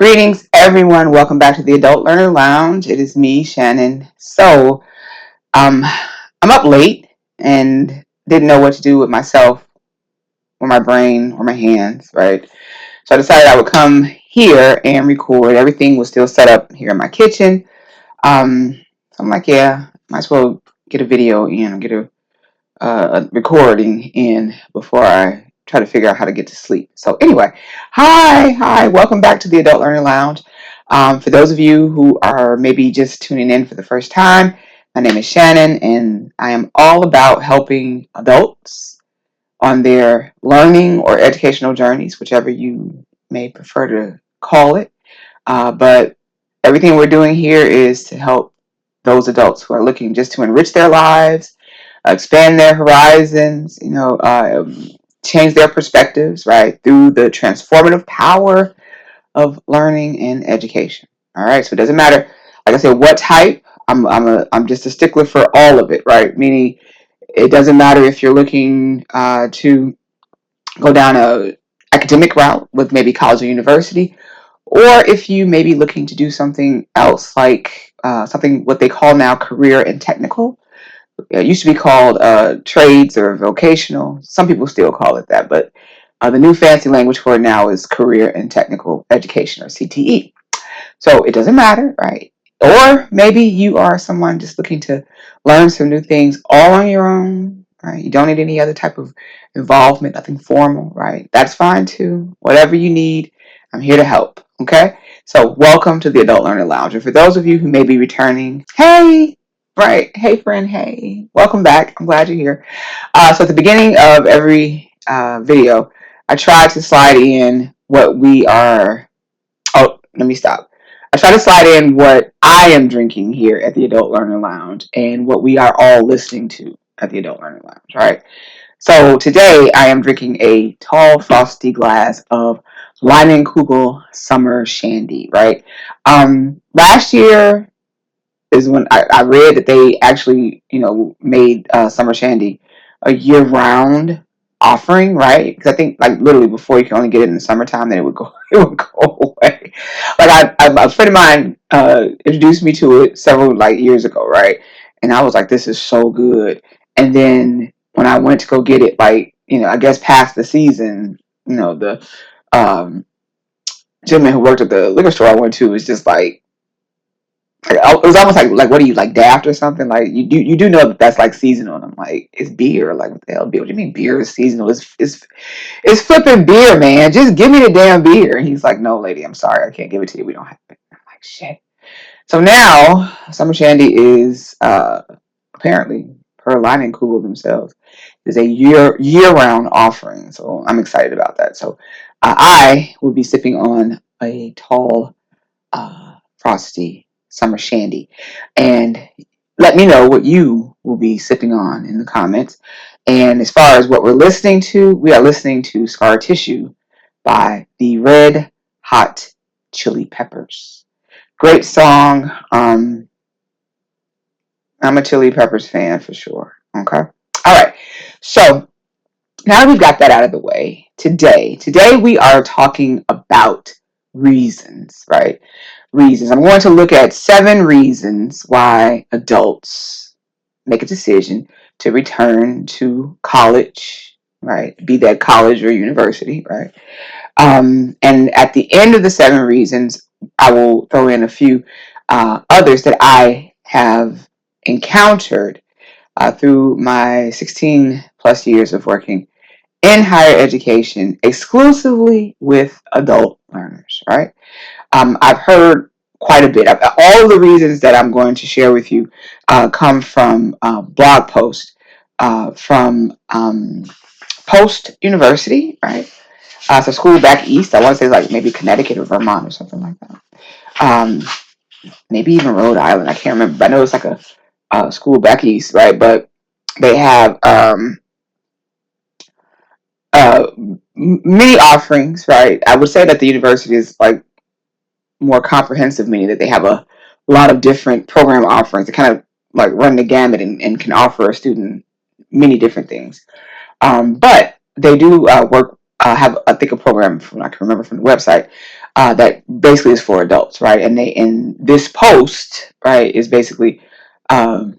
Greetings, everyone. Welcome back to the Adult Learner Lounge. It is me, Shannon. So, I'm up late and didn't know what to do with myself or my brain or my hands, right? So I decided I would come here and record. Everything was still set up here in my kitchen. So I'm like, yeah, might as well get a video in, get a recording in before I try to figure out how to get to sleep. So anyway, hi, welcome back to the Adult Learning Lounge. For those of you who are maybe just tuning in for the first time, my name is Shannon, and I am all about helping adults on their learning or educational journeys, whichever you may prefer to call it. But everything we're doing here is to help those adults who are looking just to enrich their lives, expand their horizons, change their perspectives, right, through the transformative power of learning and education. All right, so it doesn't matter, like I said, what type. I'm just a stickler for all of it, right? Meaning, it doesn't matter if you're looking to go down a academic route with maybe college or university, or if you may be looking to do something else, like something what they call now career and technical. It used to be called trades or vocational. Some people still call it that, but the new fancy language for it now is career and technical education, or CTE. So it doesn't matter, right? Or maybe you are someone just looking to learn some new things all on your own, right? You don't need any other type of involvement, nothing formal, right? That's fine too. Whatever you need, I'm here to help, okay? So welcome to the Adult Learner Lounge. And for those of you who may be returning, hey, right, hey friend, hey, welcome back. I'm glad you're here. So at the beginning of every video, I try to slide in what we are. Oh, let me stop. I try to slide in what I am drinking here at the Adult Learner Lounge and what we are all listening to at the Adult Learner Lounge, right? So today I am drinking a tall, frosty glass of Leinenkugel Summer Shandy, right? Last year is when I read that they actually, made Summer Shandy a year-round offering, right? Because I think, like, literally before you could only get it in the summertime, then it would go, it would go away. Like, a friend of mine introduced me to it several years ago, right? And I was like, this is so good. And then when I went to go get it, I guess past the season, the gentleman who worked at the liquor store I went to was just it was almost like what are you, like, daft or something? Like, you do know that that's like seasonal. And I'm like, it's beer. Like, what the hell, beer? What do you mean beer is seasonal? It's flipping beer, man. Just give me the damn beer. And he's like, no, lady, I'm sorry, I can't give it to you. We don't have it. I'm like, shit. So now Summer Shandy is apparently, per Leinenkugel themselves, is a year-round offering. So I'm excited about that. So I will be sipping on a tall frosty Summer Shandy. And let me know what you will be sipping on in the comments. And as far as what we're listening to, we are listening to Scar Tissue by the Red Hot Chili Peppers. Great song. I'm a Chili Peppers fan for sure. Okay. All right. So now that we've got that out of the way, today we are talking about reasons, right? Reasons. I'm going to look at 7 reasons why adults make a decision to return to college, right? Be that college or university, right? And at the end of the 7 reasons, I will throw in a few others that I have encountered through my 16 plus years of working in higher education exclusively with adult learners, right? I've heard quite a bit. All of the reasons that I'm going to share with you come from blog posts from Post University, right? It's a school back east. I want to say like maybe Connecticut or Vermont or something like that. Maybe even Rhode Island. I can't remember. But I know it's like a school back east, right? But they have many offerings, right? I would say that the university is like more comprehensive, meaning that they have a lot of different program offerings that kind of like run the gamut and can offer a student many different things. But they do work have, I think, a program from, I can remember from the website, that basically is for adults, right? And in this post, right, is basically um,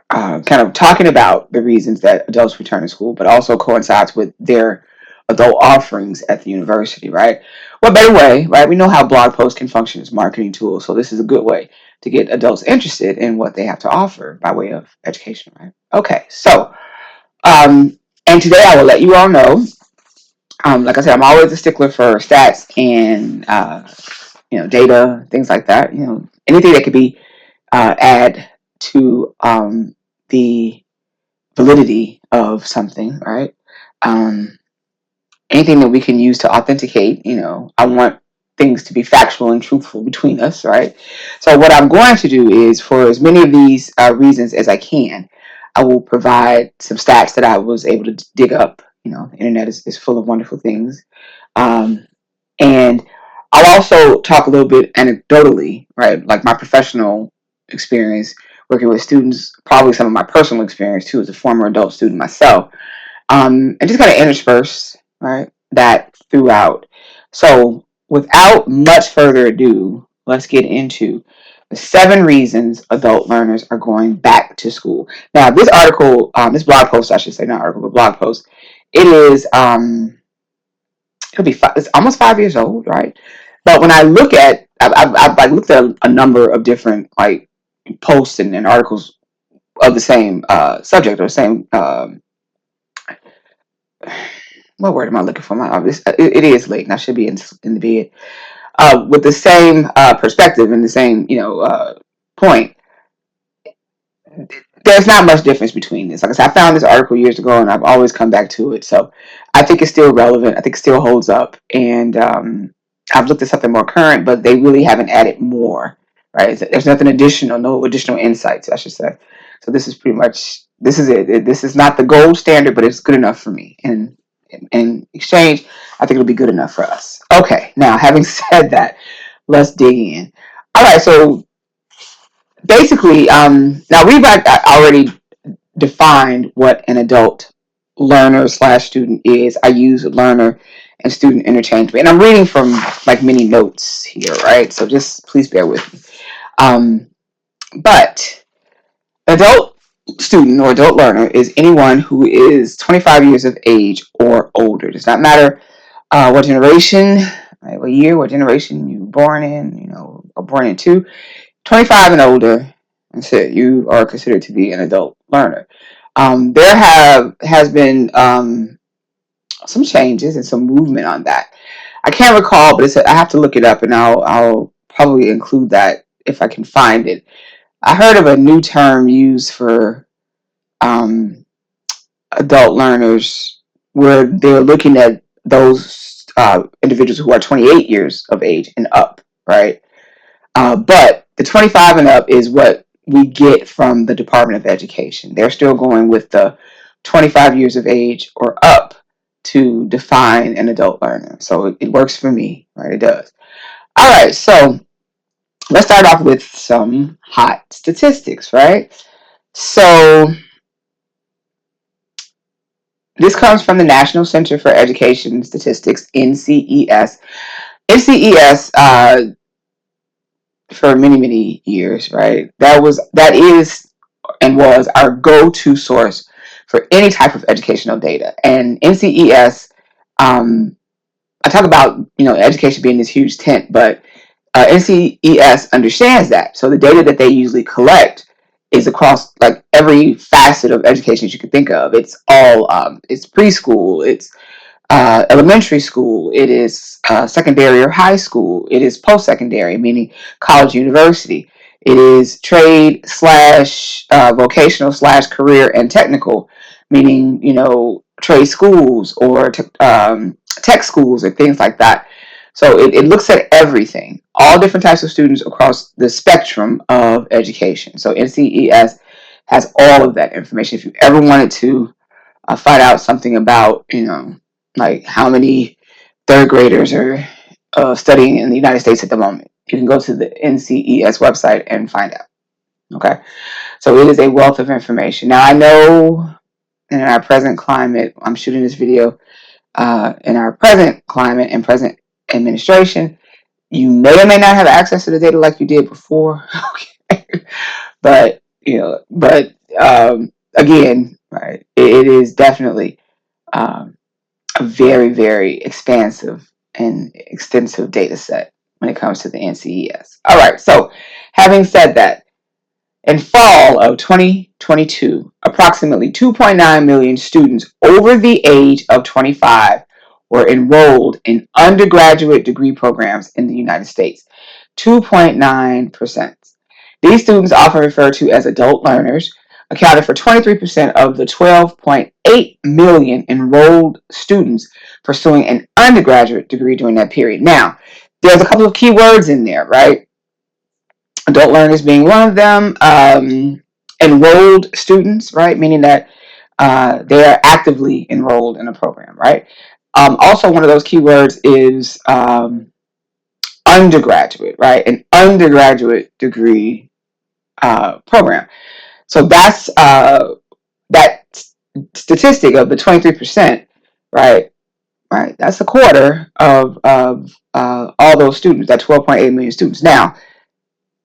kind of talking about the reasons that adults return to school, but also coincides with their adult offerings at the university, right? What better way, right? We know how blog posts can function as marketing tools, so this is a good way to get adults interested in what they have to offer by way of education, right? Okay, so and today I will let you all know. Like I said, I'm always a stickler for stats and data, things like that. Anything that could be add to the validity of something, right? Um, Anything that we can use to authenticate. I want things to be factual and truthful between us, right? So what I'm going to do is, for as many of these reasons as I can, I will provide some stats that I was able to dig up. The internet is full of wonderful things. And I'll also talk a little bit anecdotally, right? Like my professional experience working with students, probably some of my personal experience too, as a former adult student myself. And just kind of intersperse, right, that throughout. So without much further ado, let's get into the 7 reasons adult learners are going back to school. Now, this article, this blog post, I should say, not article, but blog post, it is, it'll be, it's almost 5 years old, right? But when I look at, I've looked at a number of different like posts and articles of the same subject or same what word am I looking for? It is late, and I should be in the bed. With the same perspective and the same, point, there's not much difference between this. Like I said, I found this article years ago, and I've always come back to it. So I think it's still relevant. I think it still holds up. And I've looked at something more current, but they really haven't added more. Right? There's nothing additional, no additional insights, I should say. So this is pretty much, this is it. This is not the gold standard, but it's good enough for me. And in exchange, I think it'll be good enough for us. Okay, now having said that, let's dig in. All right, so basically, now we've already defined what an adult learner slash student is. I use learner and student interchangeably, and I'm reading from like many notes here, right? So just please bear with me. But adult student or adult learner is anyone who is 25 years of age or older. It does not matter what generation, right, what year, what generation you were born in, or born into. 25 and older, that's it. You are considered to be an adult learner. There has been some changes and some movement on that. I can't recall, but I have to look it up, and I'll probably include that if I can find it. I heard of a new term used for um, adult learners where they're looking at those individuals who are 28 years of age and up, right? But the 25 and up is what we get from the Department of Education. They're still going with the 25 years of age or up to define an adult learner. So it works for me, right? It does. All right, so let's start off with some hot statistics, right? So this comes from the National Center for Education Statistics, NCES. NCES, for many, many years, right? That is and was our go-to source for any type of educational data. And NCES, I talk about education being this huge tent, but NCES understands that. So the data that they usually collect is across like every facet of education that you can think of. It's all it's preschool, it's elementary school, it is secondary or high school, it is post-secondary, meaning college, university, it is trade slash vocational slash career and technical, meaning trade schools or tech schools and things like that. So it looks at everything, all different types of students across the spectrum of education. So NCES has all of that information. If you ever wanted to find out something about, like how many third graders are studying in the United States at the moment, you can go to the NCES website and find out. Okay, so it is a wealth of information. Now I know in our present climate, I'm shooting this video in our present climate and present administration, you may or may not have access to the data like you did before. Okay. But again, right, it is definitely um, a very, very expansive and extensive data set when it comes to the NCES. All right, so having said that, in fall of 2022, approximately 2.9 million students over the age of 25 were enrolled in undergraduate degree programs in the United States. 2.9%. These students, often referred to as adult learners, accounted for 23% of the 12.8 million enrolled students pursuing an undergraduate degree during that period. Now, there's a couple of key words in there, right? Adult learners being one of them. Enrolled students, right? Meaning that they are actively enrolled in a program, right? Also, one of those keywords is undergraduate, right? An undergraduate degree program. So that's that statistic of the 23%, right? Right. That's a quarter of all those students, that 12.8 million students. Now,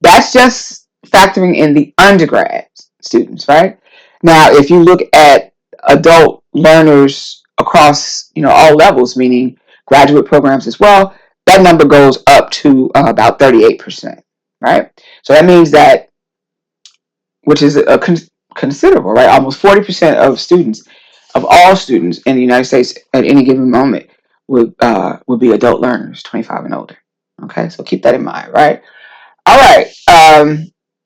that's just factoring in the undergrad students, right? Now, if you look at adult learners across, all levels, meaning graduate programs as well, that number goes up to about 38%, right? So that means that, which is considerable, right? Almost 40% of students, of all students in the United States at any given moment, would be adult learners, 25 and older. Okay, so keep that in mind, right? All right.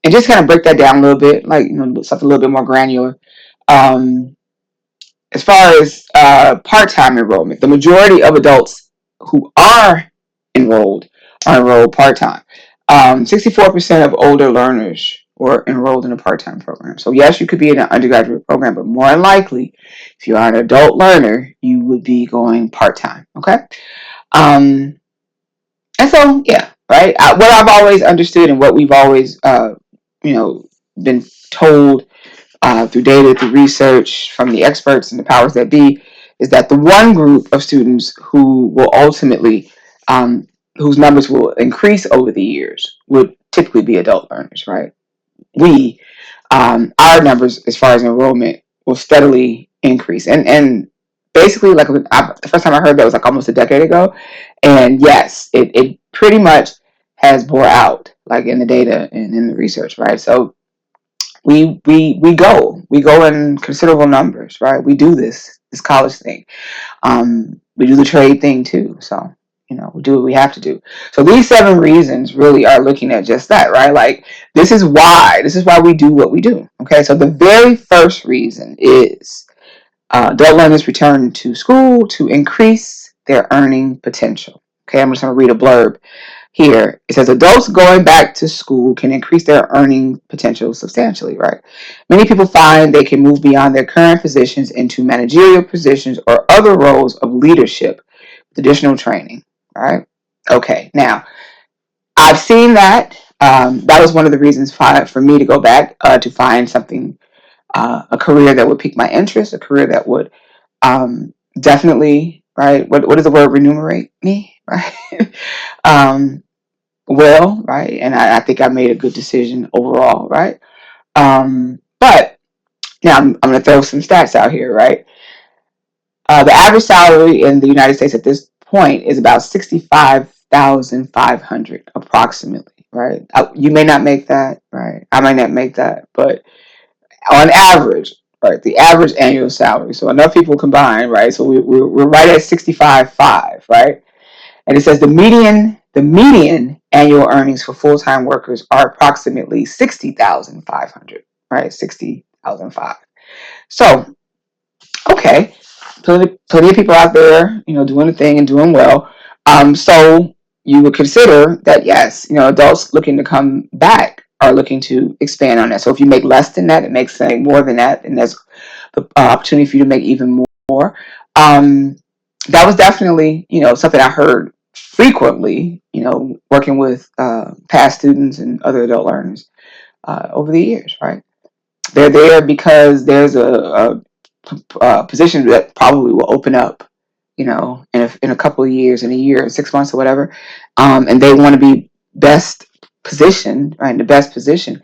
And just kind of break that down a little bit, like, something a little bit more granular. Um, as far as part-time enrollment, the majority of adults who are enrolled part-time. 64% of older learners were enrolled in a part-time program. So yes, you could be in an undergraduate program, but more likely, if you are an adult learner, you would be going part-time. Okay. Um, and so, yeah, right. What I've always understood and what we've always, been told through data, through research from the experts and the powers that be, is that the one group of students who will ultimately, whose numbers will increase over the years, would typically be adult learners, right? Our numbers as far as enrollment will steadily increase, and basically, like, the first time I heard that was like almost a decade ago, and yes, it pretty much has bore out, like, in the data and in the research, right? So we go in considerable numbers, right? We do this college thing. We do the trade thing too. So, we do what we have to do. So these 7 reasons really are looking at just that, right? Like, this is why we do what we do. Okay. So the very first reason is adult learners return to school to increase their earning potential. Okay. I'm just going to read a blurb here. It says adults going back to school can increase their earning potential substantially, right? Many people find they can move beyond their current positions into managerial positions or other roles of leadership with additional training, right? Okay, now, I've seen that. That was one of the reasons for me to go back to find something, a career that would pique my interest, a career that would definitely, right? What is the word? Remunerate me, right? um, well, right? And I think I made a good decision overall, right? But now I'm going to throw some stats out here, right? The average salary in the United States at this point is about 65,500 approximately, right? You may not make that, right? I might not make that, but on average, right? The average annual salary. So enough people combined, right? So we're right at 65.5, right? And it says the median annual earnings for full-time workers are approximately 60,500, right? 60,005. So, okay, plenty of people out there, doing the thing and doing well. So you would consider that, yes, adults looking to come back are looking to expand on that. So if you make less than that, it makes something more than that, and there's the opportunity for you to make even more. Um, that was definitely, something I heard frequently, working with past students and other adult learners over the years, right? They're there because there's a position that probably will open up, in a couple of years, in a year, 6 months or whatever, and they want to be best positioned, right, in the best position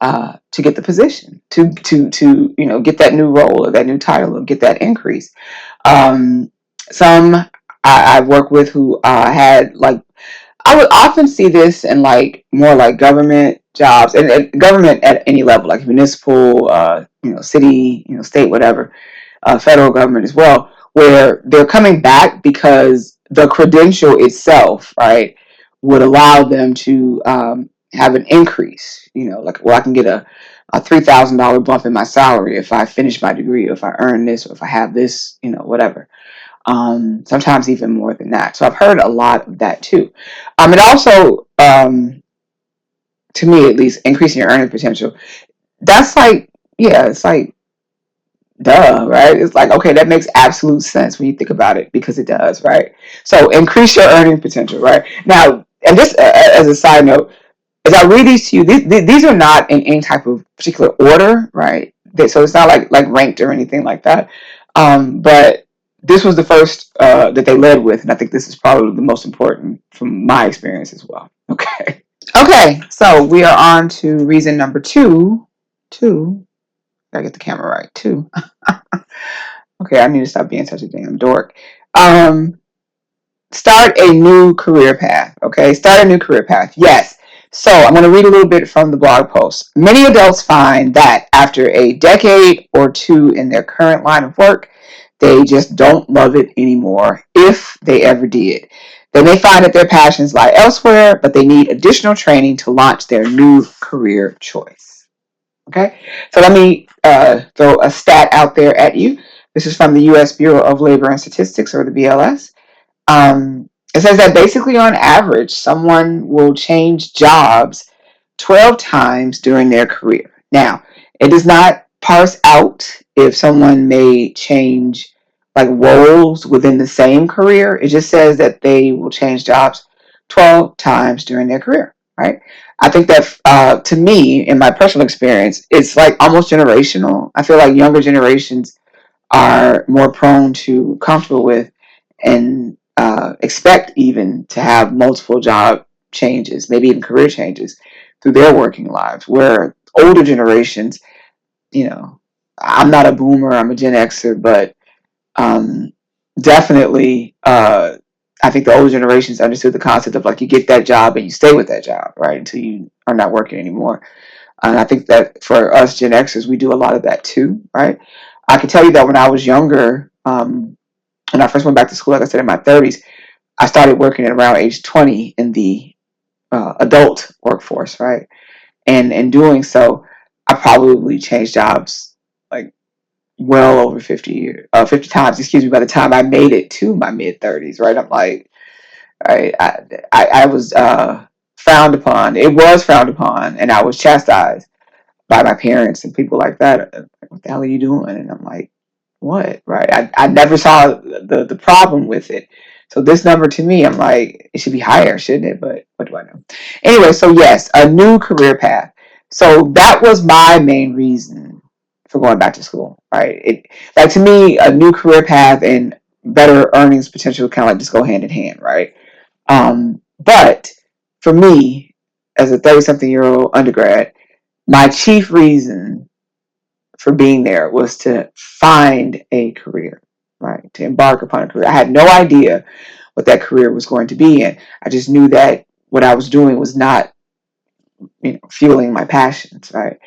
to get the position, to get that new role or that new title or get that increase. Some I work with who had like I would often see this in like more like government jobs and government at any level, like municipal, city, state, whatever, federal government as well, where they're coming back because the credential itself, right, would allow them to have an increase. Like, well, I can get a $3,000 bump in my salary if I finish my degree, or if I earn this, or if I have this, whatever. Sometimes even more than that. So I've heard a lot of that too. It also, to me at least, increasing your earning potential. That's like, yeah, it's like, duh, right? It's like, okay, that makes absolute sense when you think about it, because it does, right? So increase your earning potential, right? Now, and just as a side note, as I read these to you, these are not in any type of particular order, right? So it's not like ranked or anything like that. But this was the first that they led with, and I think this is probably the most important from my experience as well. Okay. Okay, so we are on to reason number two. Gotta get the camera right. Two. Okay, I need to stop being such a damn dork. Start a new career path. Okay, start a new career path. Yes. So I'm going to read a little bit from the blog post. Many adults find that after a decade or two in their current line of work, they just don't love it anymore, if they ever did. They may find that their passions lie elsewhere, but they need additional training to launch their new career choice. Okay, so let me throw a stat out there at you. This is from the U.S. Bureau of Labor and Statistics, or the BLS. It says that basically on average, someone will change jobs 12 times during their career. Now, it does not parse out if someone may change like roles within the same career. It just says that they will change jobs 12 times during their career, right? I think that to me, in my personal experience, it's like almost generational. I feel like younger generations are more prone to comfortable with and expect even to have multiple job changes, maybe even career changes through their working lives, where older generations, I'm not a boomer, I'm a Gen Xer, but um, definitely, I think the older generations understood the concept of like you get that job and you stay with that job, right, until you are not working anymore. And I think that for us Gen Xers, we do a lot of that too, right? I can tell you that when I was younger, when I first went back to school, like I said, in my 30s, I started working at around age 20 in the adult workforce, right? And in doing so, I probably changed jobs like well over 50 times, excuse me, by the time I made it to my mid 30s, right? I'm like, right, I was frowned upon. It was frowned upon, and I was chastised by my parents and people like that. What the hell are you doing? And I'm like, what? Right? I never saw the problem with it. So this number to me, I'm like, it should be higher, shouldn't it? But what do I know? Anyway, so yes, a new career path. So that was my main reason for going back to school, right? It, like, to me, a new career path and better earnings potential kind of like just go hand in hand, right? But for me, as a 30-something-year-old undergrad, my chief reason for being there was to find a career, right? To embark upon a career. I had no idea what that career was going to be, and I just knew that what I was doing was not, fueling my passions, right?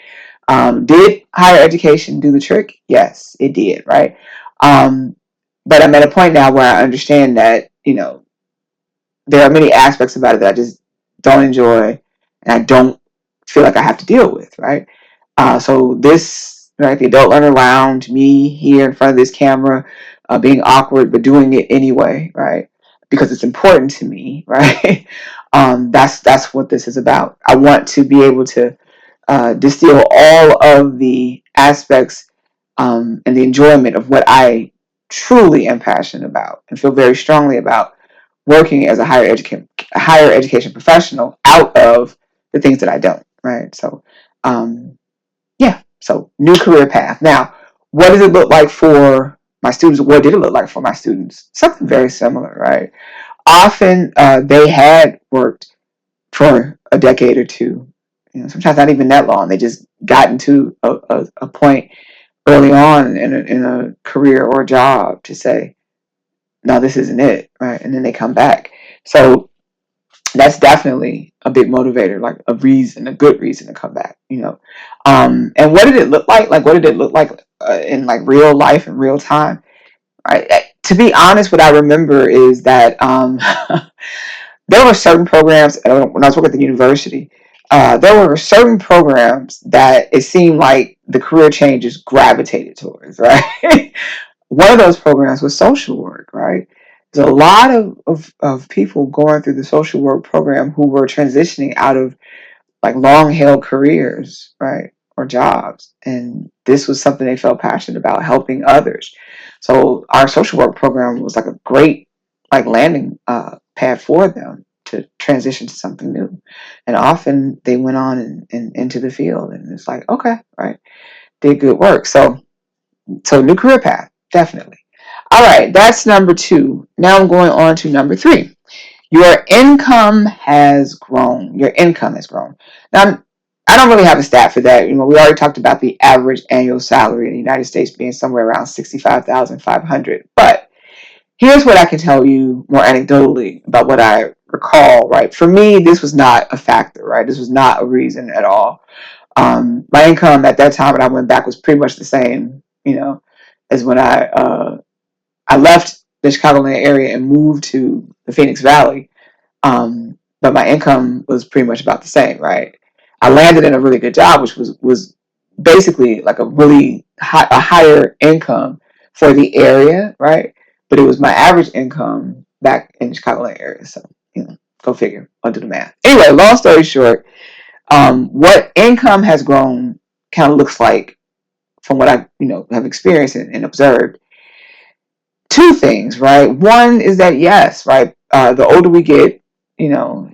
Did higher education do the trick? Yes, it did, right? Um, but I'm at a point now where I understand that, there are many aspects about it that I just don't enjoy and I don't feel like I have to deal with, right? So this, right, the adult learner lounge, me here in front of this camera, being awkward but doing it anyway, right? Because it's important to me, right? That's what this is about. I want to be able to distill all of the aspects and the enjoyment of what I truly am passionate about and feel very strongly about working as a higher education professional out of the things that I don't, right? So, yeah. So new career path. Now, what does it look like for my students, what did it look like for my students? Something very similar, right? Often they had worked for a decade or two, sometimes not even that long. They just got into a point early on in a career or a job to say, no, this isn't it, right? And then they come back. So that's definitely a big motivator, like a good reason to come back, And what did it look like? Like, what did it look like in like real life in real time? Right. To be honest, what I remember is that there were certain programs when I was working at the university. There were certain programs that it seemed like the career changes gravitated towards, right? One of those programs was social work, right? There's a lot of people going through the social work program who were transitioning out of like long held careers, right? Or jobs. And this was something they felt passionate about, helping others. So our social work program was like a great like landing pad for them to transition to something new. And often they went on and into the field, and it's like, okay, right, did good work. So new career path, definitely. All right, that's number 2. Now I'm going on to number 3. Your income has grown. Your income has grown. Now, I don't really have a stat for that. We already talked about the average annual salary in the United States being somewhere around 65,500. But here's what I can tell you more anecdotally about what I recall, right? For me, this was not a factor, right? This was not a reason at all. My income at that time when I went back was pretty much the same, as when I left the Chicagoland area and moved to the Phoenix Valley. But my income was pretty much about the same, right? I landed in a really good job, which was basically like a higher income for the area, right? But it was my average income back in the Chicagoland area. So, go figure. I'll do the math. Anyway, long story short, what income has grown kind of looks like from what I, have experienced and observed. Two things, right? One is that, yes, right, the older we get, you know,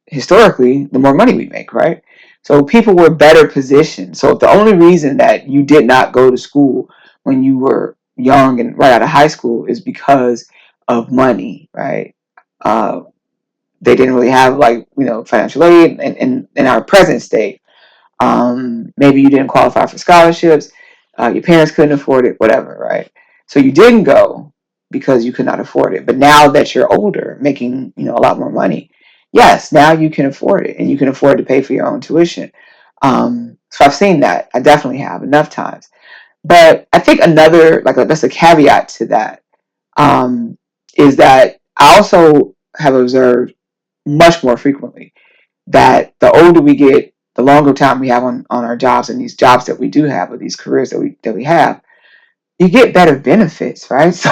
historically, the more money we make, right? So people were better positioned. So if the only reason that you did not go to school when you were young and right out of high school is because of money, right? Uh, they didn't really have like, financial aid in our present state. Maybe you didn't qualify for scholarships. Your parents couldn't afford it, whatever, right? So you didn't go because you could not afford it. But now that you're older, making, a lot more money, yes, now you can afford it, and you can afford to pay for your own tuition. So I've seen that. I definitely have enough times. But I think another, like, that's a caveat to that, is that I also have observed much more frequently that the older we get, the longer time we have on our jobs, and these jobs that we do have, or these careers that we have, you get better benefits, right? So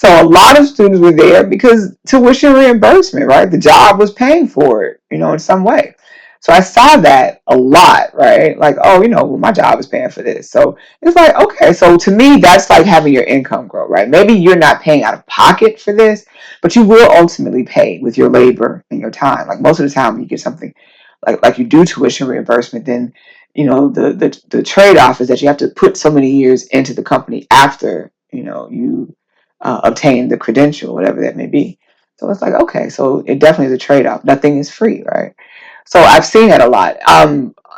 a lot of students were there because tuition reimbursement, right? The job was paying for it, in some way. So I saw that a lot, right? Like, oh, well, my job is paying for this. So it's like, okay, so to me, that's like having your income grow, right? Maybe you're not paying out of pocket for this, but you will ultimately pay with your labor and your time. Like most of the time when you get something like you do tuition reimbursement, then the trade-off is that you have to put so many years into the company after you obtain the credential, whatever that may be. So it's like, okay, so it definitely is a trade-off. Nothing is free, right? So I've seen that a lot.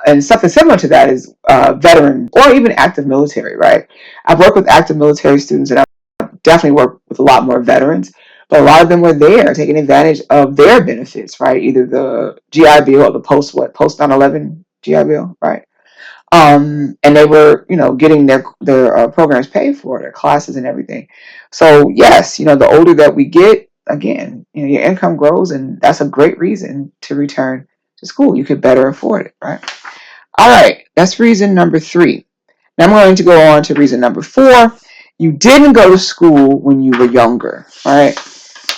And something similar to that is veteran or even active military, right? I've worked with active military students, and I've definitely worked with a lot more veterans. But a lot of them were there taking advantage of their benefits, right? Either the GI Bill or the post 9/11 GI Bill, right? And they were, getting their programs paid for, their classes and everything. So yes, the older that we get, again, your income grows, and that's a great reason to return to school. You could better afford it, right? All right, that's reason number 3. Now I'm going to go on to reason number 4. You didn't go to school when you were younger, all right?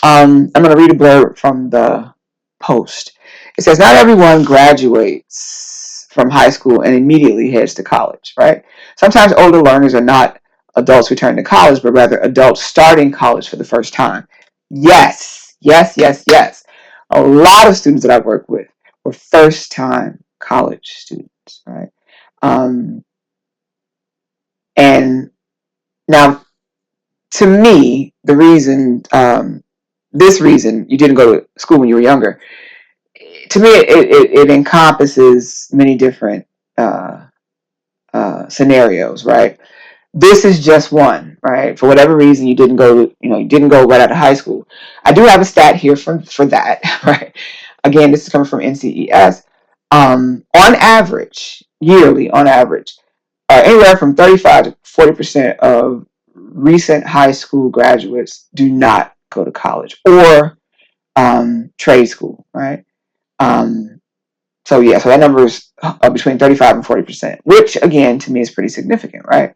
I'm going to read a blurb from the Post. It says, not everyone graduates from high school and immediately heads to college, right? Sometimes older learners are not adults returning to college, but rather adults starting college for the first time. Yes, yes, yes, yes. A lot of students that I work with were first-time college students, right? And now to me, this reason you didn't go to school when you were younger, to me, it encompasses many different scenarios, right? This is just one, right? For whatever reason, you didn't go right out of high school. I do have a stat here for that, right? Again, this is coming from NCES. On average, yearly, on average, anywhere from 35 to 40% of recent high school graduates do not go to college or trade school, right? Um, so that number is between 35 and 40%, which again to me is pretty significant, right?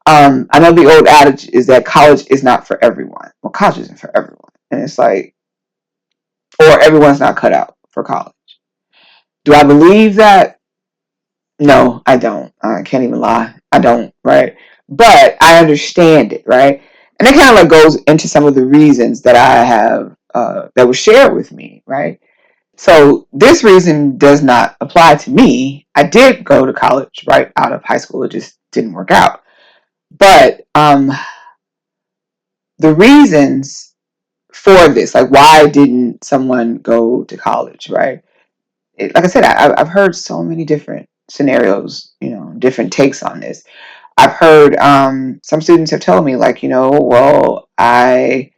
I know the old adage is that college is not for everyone. Well, college isn't for everyone, and it's like, or everyone's not cut out for college. Do I believe that? No, I don't. I can't even lie. I don't, right? But I understand it, right? And it kind of like goes into some of the reasons that I have that was shared with me, right? So this reason does not apply to me. I did go to college right out of high school. It just didn't work out. But the reasons for this, like why didn't someone go to college, right? Like I said, I've heard so many different scenarios, different takes on this. I've heard some students have told me, like, well, I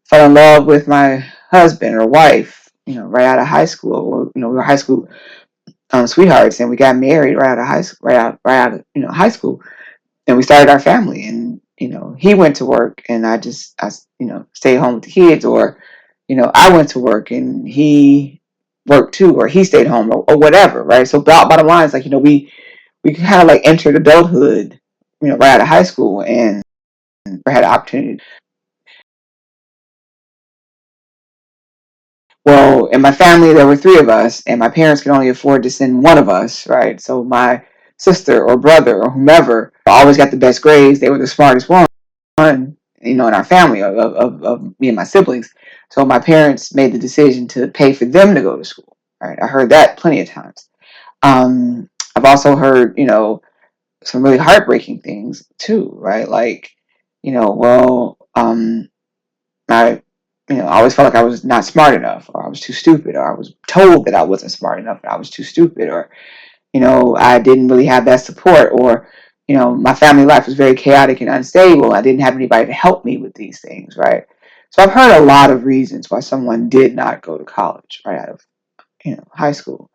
fell in love with my husband or wife, right out of high school. Or, we were high school sweethearts, and we got married right out of high school, right out of high school, and we started our family. And he went to work, and I stayed home with the kids, or I went to work and he worked too, or he stayed home, or whatever, right? So bottom line is, like, we kind of like entered adulthood, right out of high school, and had an opportunity. Well, in my family, there were three of us, and my parents could only afford to send one of us, right? So my sister or brother or whomever always got the best grades. They were the smartest one, in our family of me and my siblings. So my parents made the decision to pay for them to go to school, right? I heard that plenty of times. I've also heard, some really heartbreaking things too, right? Like, well, I, I always felt like I was not smart enough, or I was too stupid, or I was told that I wasn't smart enough, and I was too stupid, or I didn't really have that support, or my family life was very chaotic and unstable. I didn't have anybody to help me with these things, right? So I've heard a lot of reasons why someone did not go to college right out of high school.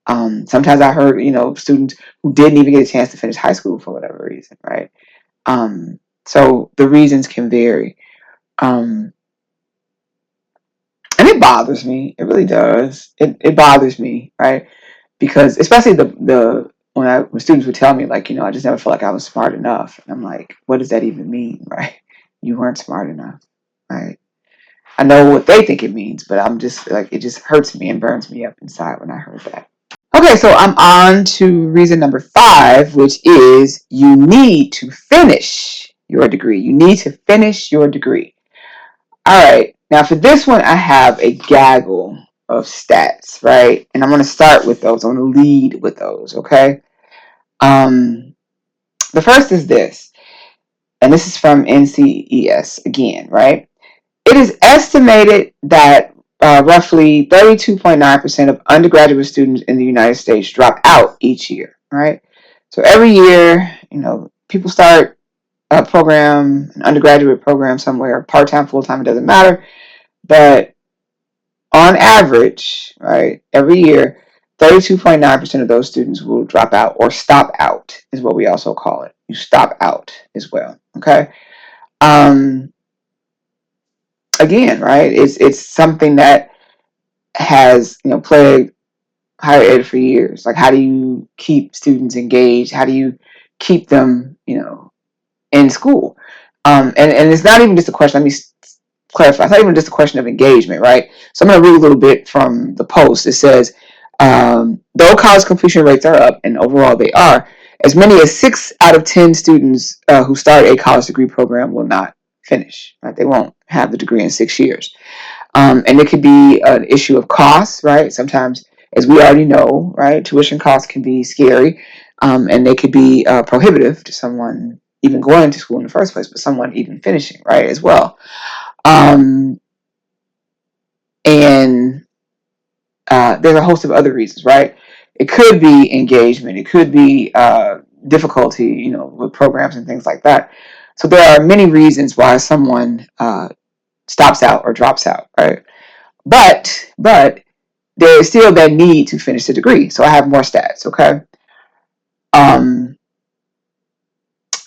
Sometimes I heard students who didn't even get a chance to finish high school for whatever reason, right? So the reasons can vary. Um, and it bothers me. It really does. It bothers me, right? Because especially when students would tell me, like, I just never felt like I was smart enough. And I'm like, what does that even mean, right? You weren't smart enough, right? I know what they think it means, but I'm just like, it just hurts me and burns me up inside when I heard that. Okay, so I'm on to reason number 5, which is you need to finish your degree. You need to finish your degree. All right. Now for this one, I have a gaggle of stats, right? And I'm going to start with those. I'm going to lead with those, okay? The first is this, and this is from NCES again, right? It is estimated that roughly 32.9% of undergraduate students in the United States drop out each year, right? So every year, people start a program, an undergraduate program somewhere, part-time, full-time, it doesn't matter. But on average, right, every year, 32.9% of those students will drop out, or stop out is what we also call it. You stop out as well, okay? Um, Again, right, it's something that has, plagued higher ed for years. Like, how do you keep students engaged? How do you keep them, in school? And it's not even just a question. Let me clarify. It's not even just a question of engagement, right? So I'm going to read a little bit from the post. It says, though college completion rates are up, and overall they are, as many as 6 out of 10 students who start a college degree program will not finish. Right? They won't have the degree in 6 years. And it could be an issue of cost, right? Sometimes, as we already know, right, tuition costs can be scary, and they could be prohibitive to someone even going to school in the first place, but someone even finishing, right, as well. And there's a host of other reasons, right? It could be engagement. It could be difficulty, with programs and things like that. So there are many reasons why someone stops out or drops out, right? But there is still that need to finish the degree. So I have more stats, okay? Um,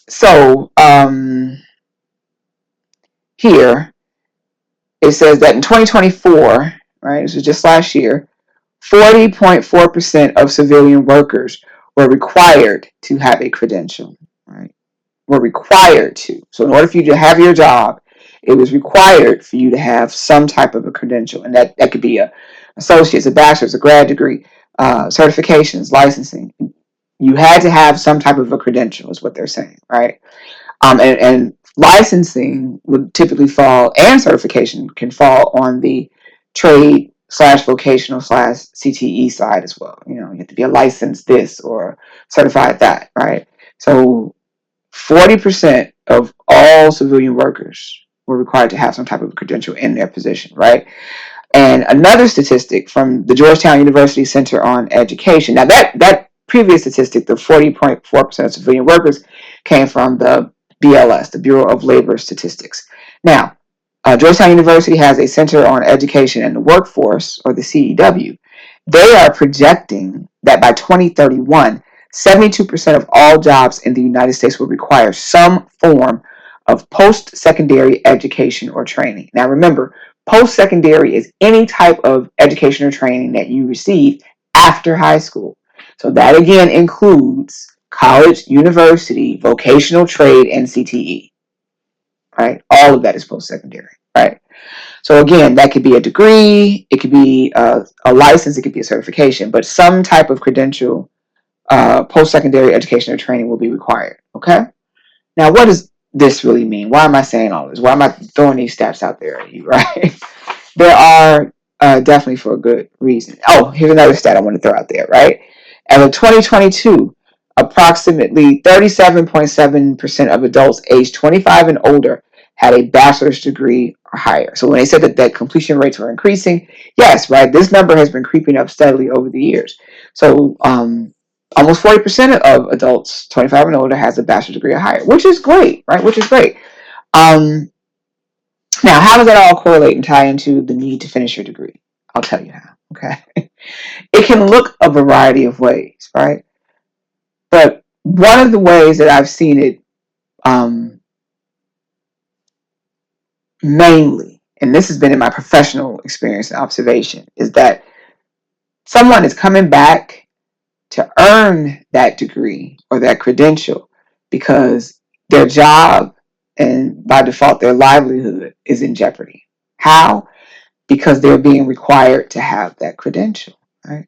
so here it says that in 2024, right, this was just last year, 40.4% of civilian workers were required to have a credential, right? Were required to. So in order for you to have your job, it was required for you to have some type of a credential. And that could be a associate's, a bachelor's, a grad degree, certifications, licensing. You had to have some type of a credential is what they're saying, right? And licensing would typically fall, and certification can fall on the trade slash vocational slash CTE side as well. You have to be a licensed this or certified that, right? So 40% of all civilian workers were required to have some type of credential in their position, right? And another statistic from the Georgetown University Center on Education. Now that previous statistic, the 40.4% of civilian workers, came from the BLS, the Bureau of Labor Statistics. Now, Georgetown University has a Center on Education and the Workforce, or the CEW. They are projecting that by 2031, 72% of all jobs in the United States will require some form of post-secondary education or training. Now remember, post-secondary is any type of education or training that you receive after high school. So that again includes college, university, vocational trade, and CTE. Right? All of that is post-secondary. Right? So again, that could be a degree, it could be a license, it could be a certification, but some type of credential, post-secondary education or training will be required. Okay? Now, what does this really mean? Why am I saying all this? Why am I throwing these stats out there at you, right? There are definitely for a good reason. Oh, here's another stat I want to throw out there, right? As of 2022, approximately 37.7% of adults aged 25 and older had a bachelor's degree or higher. So when they said that completion rates were increasing, yes, right, this number has been creeping up steadily over the years. So almost 40% of adults 25 and older has a bachelor's degree or higher, which is great, right? Which is great. Now, how does that all correlate and tie into the need to finish your degree? I'll tell you how, okay? It can look a variety of ways, right? But one of the ways that I've seen it mainly, and this has been in my professional experience and observation, is that someone is coming back to earn that degree or that credential because their job and by default their livelihood is in jeopardy. How? Because they're being required to have that credential, right?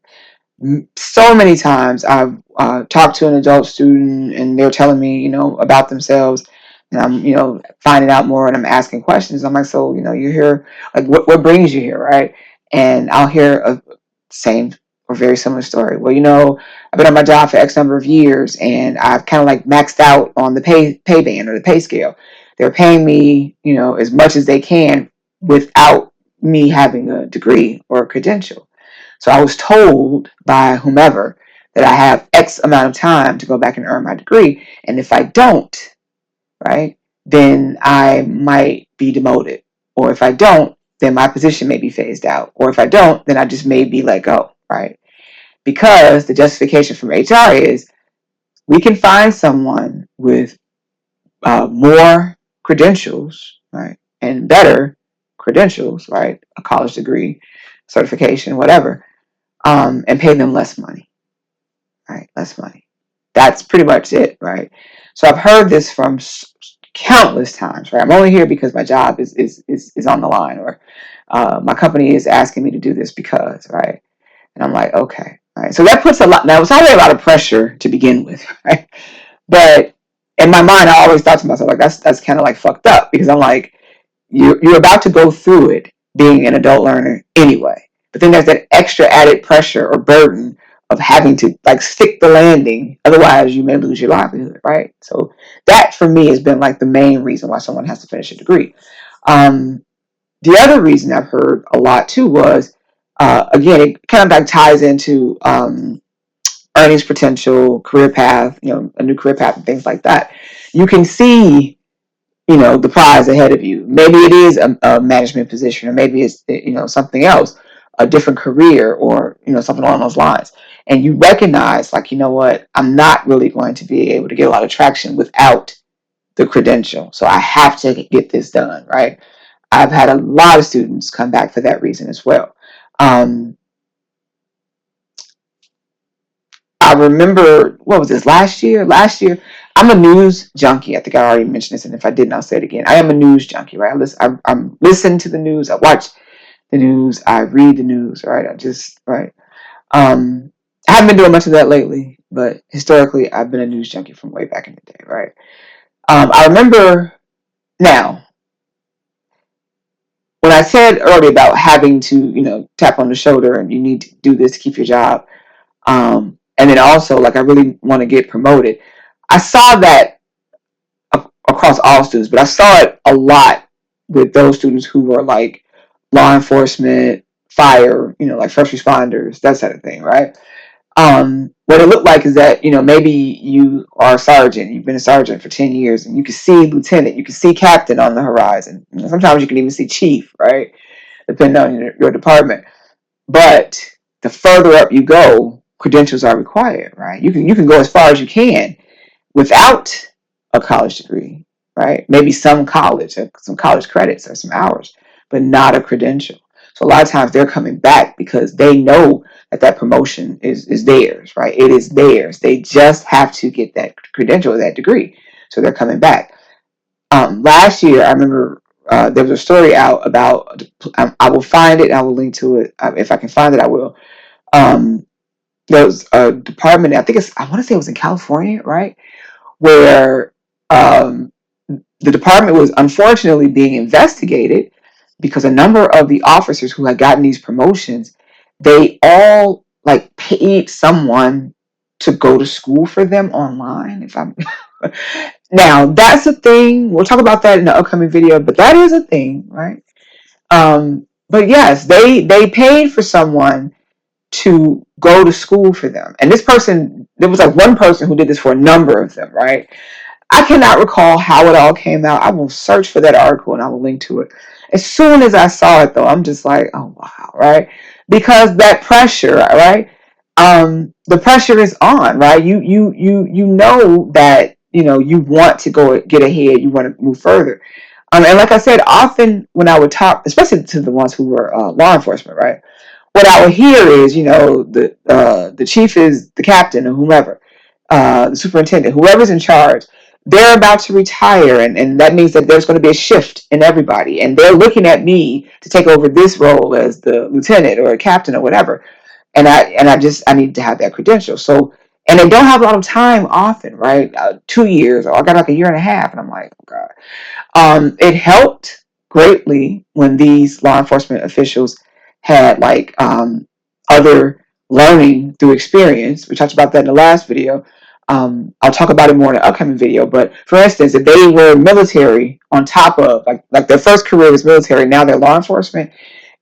So many times I've talked to an adult student and they're telling me, about themselves, and I'm, finding out more and I'm asking questions. I'm like, so, you're here, like, what brings you here, right? And I'll hear a same or very similar story. Well, I've been on my job for X number of years and I've kind of like maxed out on the pay band or the pay scale. They're paying me, as much as they can without me having a degree or a credential. So I was told by whomever that I have X amount of time to go back and earn my degree. And if I don't, right, then I might be demoted. Or if I don't, then my position may be phased out. Or if I don't, then I just may be let go, right? Because the justification from HR is we can find someone with more credentials, right, and better credentials, right, a college degree, certification, whatever, and pay them less money, right, less money. That's pretty much it, right? So I've heard this from countless times, right? I'm only here because my job is on the line, or my company is asking me to do this because, right? And I'm like, okay, all right. So that puts a lot. Now it's already a lot of pressure to begin with, right? But in my mind, I always thought to myself, like, that's kind of like fucked up, because I'm like, you're about to go through it being an adult learner anyway. But then there's that extra added pressure or burden of having to like stick the landing. Otherwise, you may lose your livelihood, right? So that for me has been like the main reason why someone has to finish a degree. Um, the other reason I've heard a lot too was, again, it kind of like ties into earnings potential, career path, a new career path and things like that. You can see, the prize ahead of you. Maybe it is a management position, or maybe it's, something else, a different career, or, something along those lines. And you recognize, like, you know what, I'm not really going to be able to get a lot of traction without the credential. So I have to get this done, right? I've had a lot of students come back for that reason as well. Um, I remember, what was this, last year? Last year, I'm a news junkie. I think I already mentioned this, and if I didn't, I'll say it again. I am a news junkie, right? I'm listening to the news. I watch the news. I read the news, right? Right. I haven't been doing much of that lately, but historically, I've been a news junkie from way back in the day, right? I remember now, when I said earlier about having to, tap on the shoulder and you need to do this to keep your job, and then also, like, I really want to get promoted. I saw that across all students, but I saw it a lot with those students who were like law enforcement, fire, like first responders, that sort of thing, right? What it looked like is that, maybe you are a sergeant, you've been a sergeant for 10 years, and you can see lieutenant, you can see captain on the horizon. Sometimes you can even see chief, right? Depending on your department. But the further up you go, credentials are required, right? You can go as far as you can without a college degree, right? Maybe some college, some college credits or some hours, but not a credential. So a lot of times they're coming back because they know that promotion is theirs, right? It is theirs. They just have to get that credential or that degree. So they're coming back. Last year, I remember there was a story out about, I will find it, I will link to it. If I can find it, I will. Um, there was a department, I want to say it was in California, right? Where the department was unfortunately being investigated because a number of the officers who had gotten these promotions, they all like paid someone to go to school for them online. If I'm Now that's a thing. We'll talk about that in the upcoming video, but that is a thing, right? But yes, they paid for someone to go to school for them. And this person, there was like one person who did this for a number of them, right? I cannot recall how it all came out. I will search for that article and I will link to it. As soon as I saw it, though, I'm just like, oh wow, right? Because that pressure, right? The pressure is on, right? You know that you want to go get ahead, you want to move further. And like I said, often when I would talk, especially to the ones who were law enforcement, right? What I would hear is, the chief is the captain or whomever, the superintendent, whoever's in charge, they're about to retire, and that means that there's going to be a shift in everybody, and they're looking at me to take over this role as the lieutenant or a captain or whatever, and I need to have that credential. So, and they don't have a lot of time often, right? 2 years, or I got like a year and a half, and I'm like, oh God. It helped greatly when these law enforcement officials had like other learning through experience. We talked about that in the last video. I'll talk about it more in the upcoming video. But for instance, if they were military on top of like their first career was military, now they're law enforcement,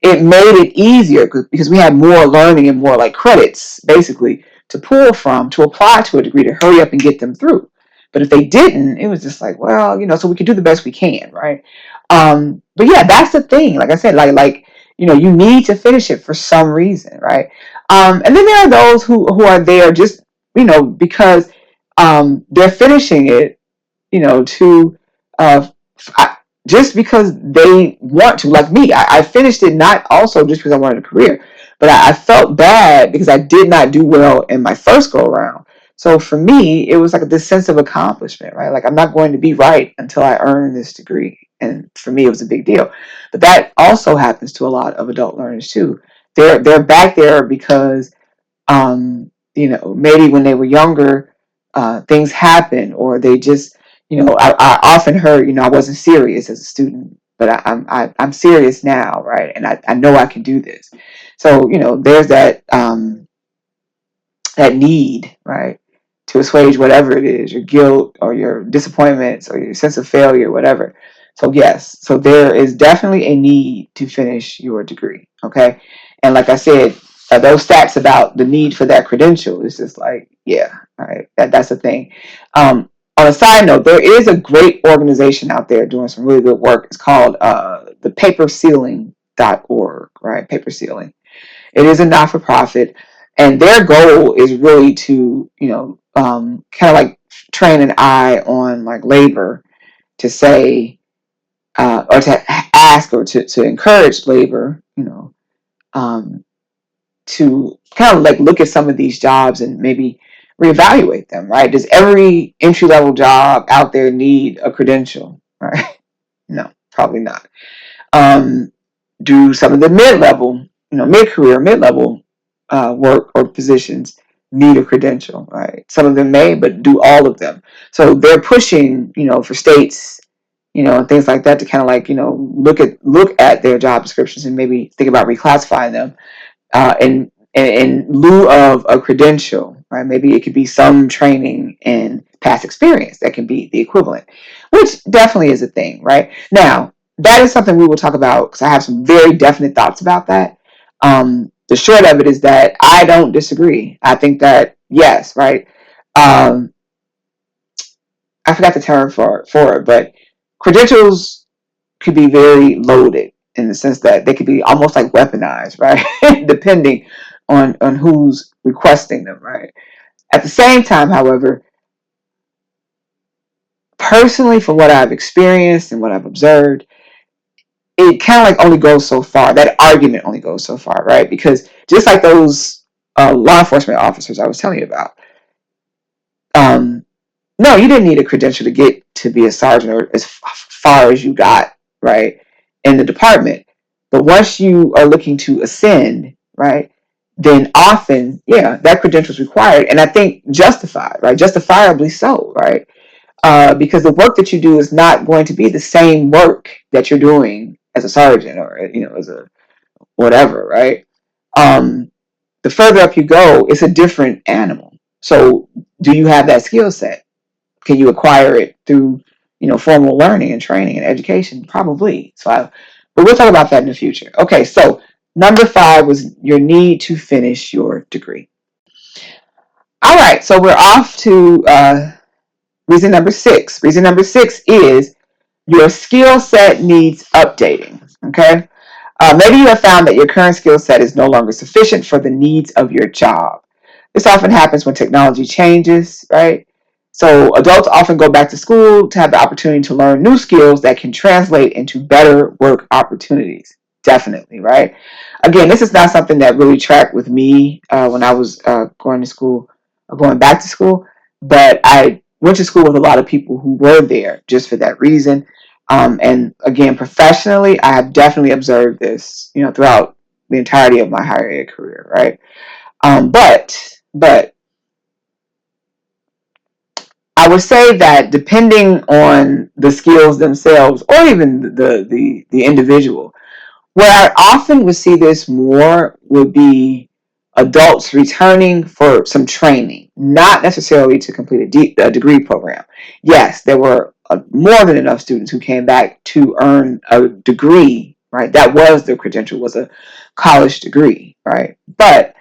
it made it easier because we had more learning and more like credits basically to pull from to apply to a degree to hurry up and get them through. But if they didn't, it was just like, well, so we can do the best we can, right? But yeah, that's the thing. Like I said, like you need to finish it for some reason, right? And then there are those who are there just because they're finishing it, to uh, just because they want to, like me. I finished it not also just because I wanted a career, but I felt bad because I did not do well in my first go around. So for me, it was like this sense of accomplishment, right? Like I'm not going to be right until I earn this degree. And for me, it was a big deal. But that also happens to a lot of adult learners too. They're back there because maybe when they were younger, things happened, or they just, I often heard, I wasn't serious as a student, but I'm serious now, right? And I know I can do this. So, there's that, that need, right, to assuage whatever it is, your guilt or your disappointments or your sense of failure, whatever. So yes, so there is definitely a need to finish your degree, okay? And like I said, those stats about the need for that credential is just like, yeah, all right, that's the thing. On a side note, there is a great organization out there doing some really good work. It's called the papersealing.org, right? Paper Sealing. It is a not-for-profit, and their goal is really to, kind of like train an eye on like labor to say, or to ask or to encourage labor, to kind of like look at some of these jobs and maybe reevaluate them, right? Does every entry-level job out there need a credential, right? No, probably not. Do some of the mid-level, mid-career, mid-level work or positions need a credential, right? Some of them may, but do all of them? So they're pushing, for states, and things like that to kind of like, look at their job descriptions and maybe think about reclassifying them in lieu of a credential, right? Maybe it could be some training and past experience that can be the equivalent, which definitely is a thing, right? Now, that is something we will talk about because I have some very definite thoughts about that. The short of it is that I don't disagree. I think that, yes, right? I forgot the term for it, but credentials could be very loaded in the sense that they could be almost like weaponized, right? Depending on who's requesting them, right? At the same time, however, personally, from what I've experienced and what I've observed, it kind of like only goes so far. That argument only goes so far, right? Because just like those law enforcement officers I was telling you about, um, no, you didn't need a credential to get to be a sergeant or as far as you got, right, in the department. But once you are looking to ascend, right, then often, yeah, that credential is required. And I think justified, right, justifiably so, right? Because the work that you do is not going to be the same work that you're doing as a sergeant or, as a whatever, right? Um, the further up you go, it's a different animal. So do you have that skill set? Can you acquire it through, formal learning and training and education? Probably. But we'll talk about that in the future. Okay, so number 5 was your need to finish your degree. All right, so we're off to reason number 6. Reason number 6 is your skill set needs updating. Okay, maybe you have found that your current skill set is no longer sufficient for the needs of your job. This often happens when technology changes, right? So adults often go back to school to have the opportunity to learn new skills that can translate into better work opportunities. Definitely, right? Again, this is not something that really tracked with me when I was going to school, or going back to school, but I went to school with a lot of people who were there just for that reason. And again, professionally, I have definitely observed this, throughout the entirety of my higher ed career, right? But I would say that depending on the skills themselves, or even the individual, where I often would see this more would be adults returning for some training, not necessarily to complete a degree program. Yes, there were more than enough students who came back to earn a degree, right? That was their credential, was a college degree, right? But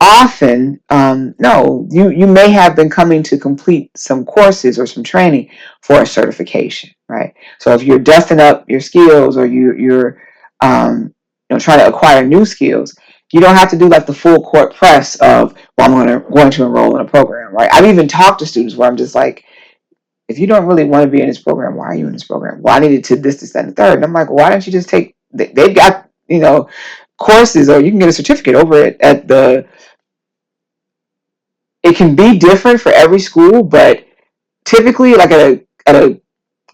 often, no, you may have been coming to complete some courses or some training for a certification, right? So if you're dusting up your skills, or you're trying to acquire new skills, you don't have to do like the full court press of, well, I'm going to enroll in a program, right? I've even talked to students where I'm just like, if you don't really want to be in this program, why are you in this program? Well, I needed to this, that, and the third. And I'm like, why don't you just take, they've got, courses, or you can get a certificate over it at the, it can be different for every school, but typically, like at a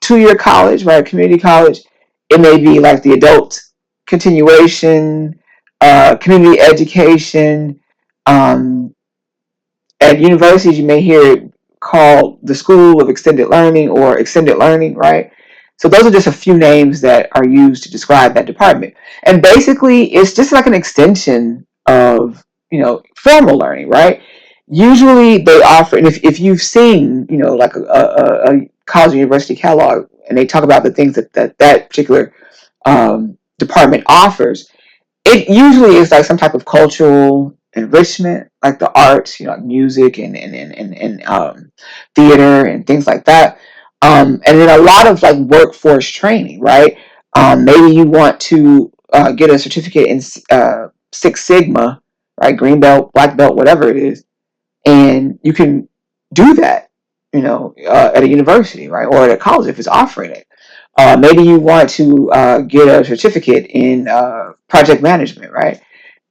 2-year college, right, a community college, it may be like the adult continuation, community education. At universities, you may hear it called the School of Extended Learning or Extended Learning, right? So those are just a few names that are used to describe that department. And basically, it's just like an extension of, formal learning, right? Usually they offer, and if you've seen, like a college or university catalog, and they talk about the things that particular department offers, it usually is like some type of cultural enrichment, like the arts, like music and theater and things like that. And then a lot of like workforce training, right? Maybe you want to get a certificate in Six Sigma, right? Green belt, black belt, whatever it is, and you can do that, at a university, right, or at a college if it's offering it. Maybe you want to get a certificate in project management, right?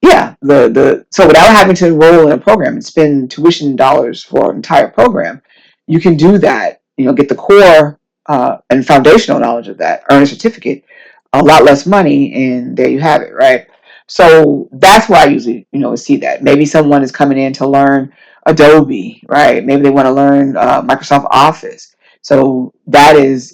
Yeah, the so without having to enroll in a program and spend tuition dollars for an entire program, you can do that. Get the core and foundational knowledge of that, earn a certificate, a lot less money, and there you have it, right? So that's why I usually, see that. Maybe someone is coming in to learn Adobe, right? Maybe they want to learn Microsoft Office. So that is,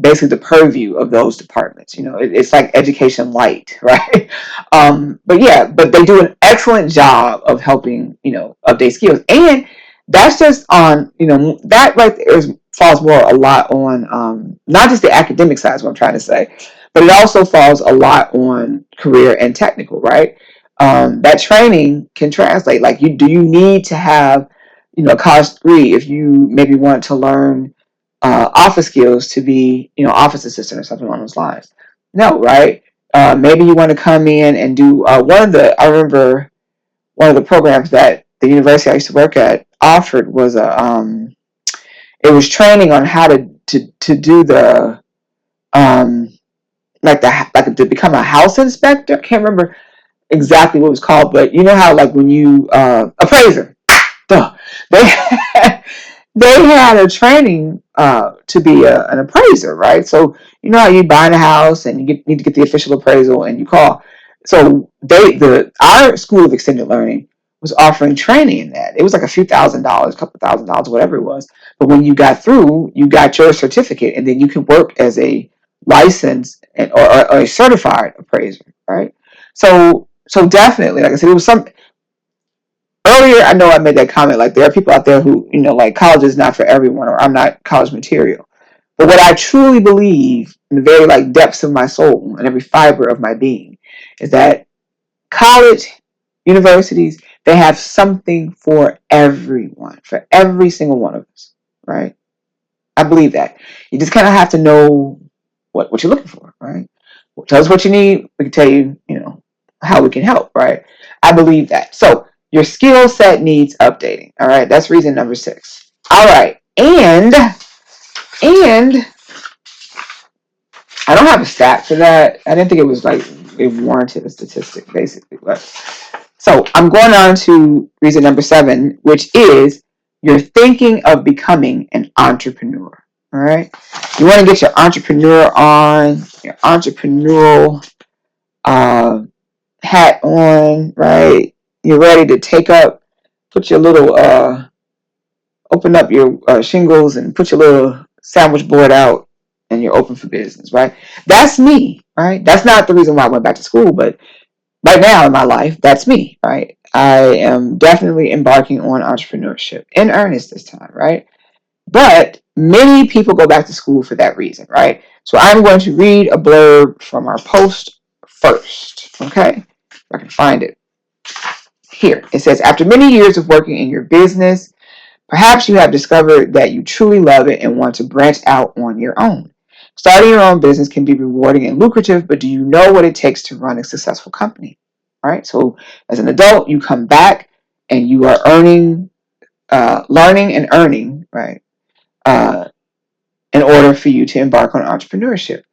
basically the purview of those departments. It's like education light, right? But yeah, but they do an excellent job of helping, update skills. And that's just on, that right there falls more a lot on not just the academic side is what I'm trying to say, but it also falls a lot on career and technical, right? That training can translate. Like, do you need to have, a college degree if you maybe want to learn office skills to be, office assistant or something along those lines? No, right? Maybe you want to come in and do I remember one of the programs that the university I used to work at offered was it was training on how to do the um, like to become a house inspector. I can't remember exactly what it was called, but you know how like when you appraiser, duh, they they had a training to be an appraiser, right? So you know how you buy a house and need to get the official appraisal, and you call. So our school of extended learning was offering training in that. It was like a few $1,000s, a couple $1,000s, whatever it was. But when you got through, you got your certificate, and then you can work as a licensed or a certified appraiser, right? So definitely, like I said, it was some earlier. I know I made that comment. Like there are people out there who, like college is not for everyone, or I'm not college material. But what I truly believe in the very like depths of my soul and every fiber of my being is that college, universities, they have something for everyone, for every single one of us, right? I believe that. You just kind of have to know what you're looking for, right? Tell us what you need. We can tell you, how we can help, right? I believe that. So your skill set needs updating. All right. That's reason number 6. All right. And I don't have a stat for that. I didn't think it was like it warranted a statistic, basically. But so I'm going on to reason number 7, which is you're thinking of becoming an entrepreneur. All right. You want to get your entrepreneur on, your entrepreneurial hat on, right? You're ready to put your little, open up your shingles and put your little sandwich board out, and you're open for business, right? That's me, right? That's not the reason why I went back to school, but right now in my life, that's me, right? I am definitely embarking on entrepreneurship in earnest this time, right? But many people go back to school for that reason, right? So I'm going to read a blurb from our post first, okay? If I can find it. Here, it says, after many years of working in your business, perhaps you have discovered that you truly love it and want to branch out on your own. Starting your own business can be rewarding and lucrative, but do you know what it takes to run a successful company? All right, so as an adult, you come back and you are learning and earning, right, in order for you to embark on entrepreneurship.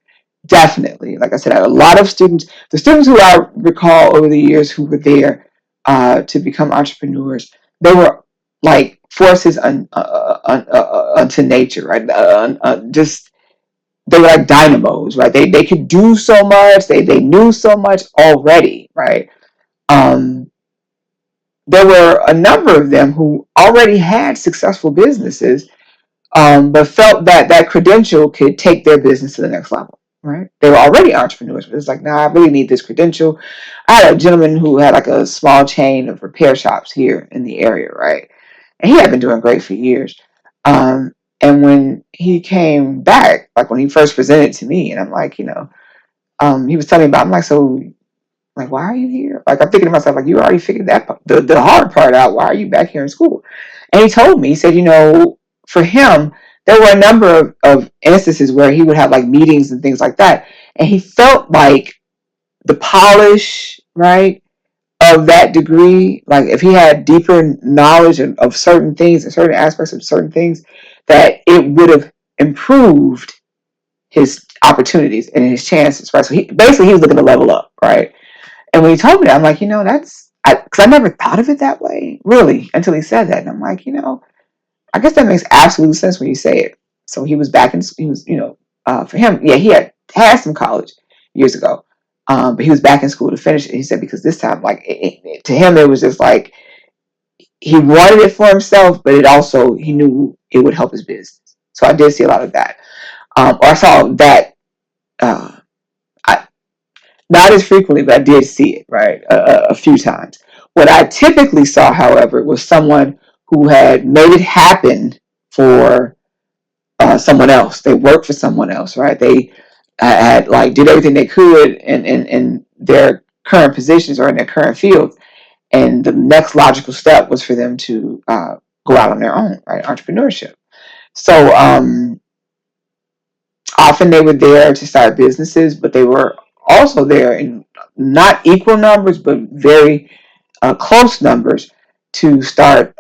Definitely. Like I said, a lot of the students who I recall over the years who were there to become entrepreneurs, they were like forces unto nature, right? Just they were like dynamos, right? They could do so much. They knew so much already, right? Um, there were a number of them who already had successful businesses, but felt that that credential could take their business to the next level. Right? They were already entrepreneurs, but it's like, nah, I really need this credential. I had a gentleman who had like a small chain of repair shops here in the area, right? and he had been doing great for years. And when he came back, like when he first presented to me, and I'm like, he was telling me about. I'm like, so, like, why are you here? Like, I'm thinking to myself, like, you already figured that the hard part out. Why are you back here in school? And he told me, he said, for him, there were a number of instances where he would have like meetings and things like that, and he felt like the polish, right, of that degree, like if he had deeper knowledge of certain things and certain aspects of certain things, that it would have improved his opportunities and his chances, right? So he was looking to level up, right? And when he told me that, I'm like, that's because I never thought of it that way, really, until he said that. And I'm like, I guess that makes absolute sense when you say it. So he was back in, he was, for him, yeah, he had some college years ago, but he was back in school to finish it. He said because this time, like, to him, it was just like he wanted it for himself, but it also he knew it would help his business. So I did see a lot of that, or I saw that. I, Not as frequently, but I did see it, right, a few times. What I typically saw, however, was someone who had made it happen for someone else. They worked for someone else, right? They had like did everything they could in their current positions or in their current fields, and the next logical step was for them to go out on their own, right? Entrepreneurship. So often they were there to start businesses, but they were also there in not equal numbers, but very close numbers to start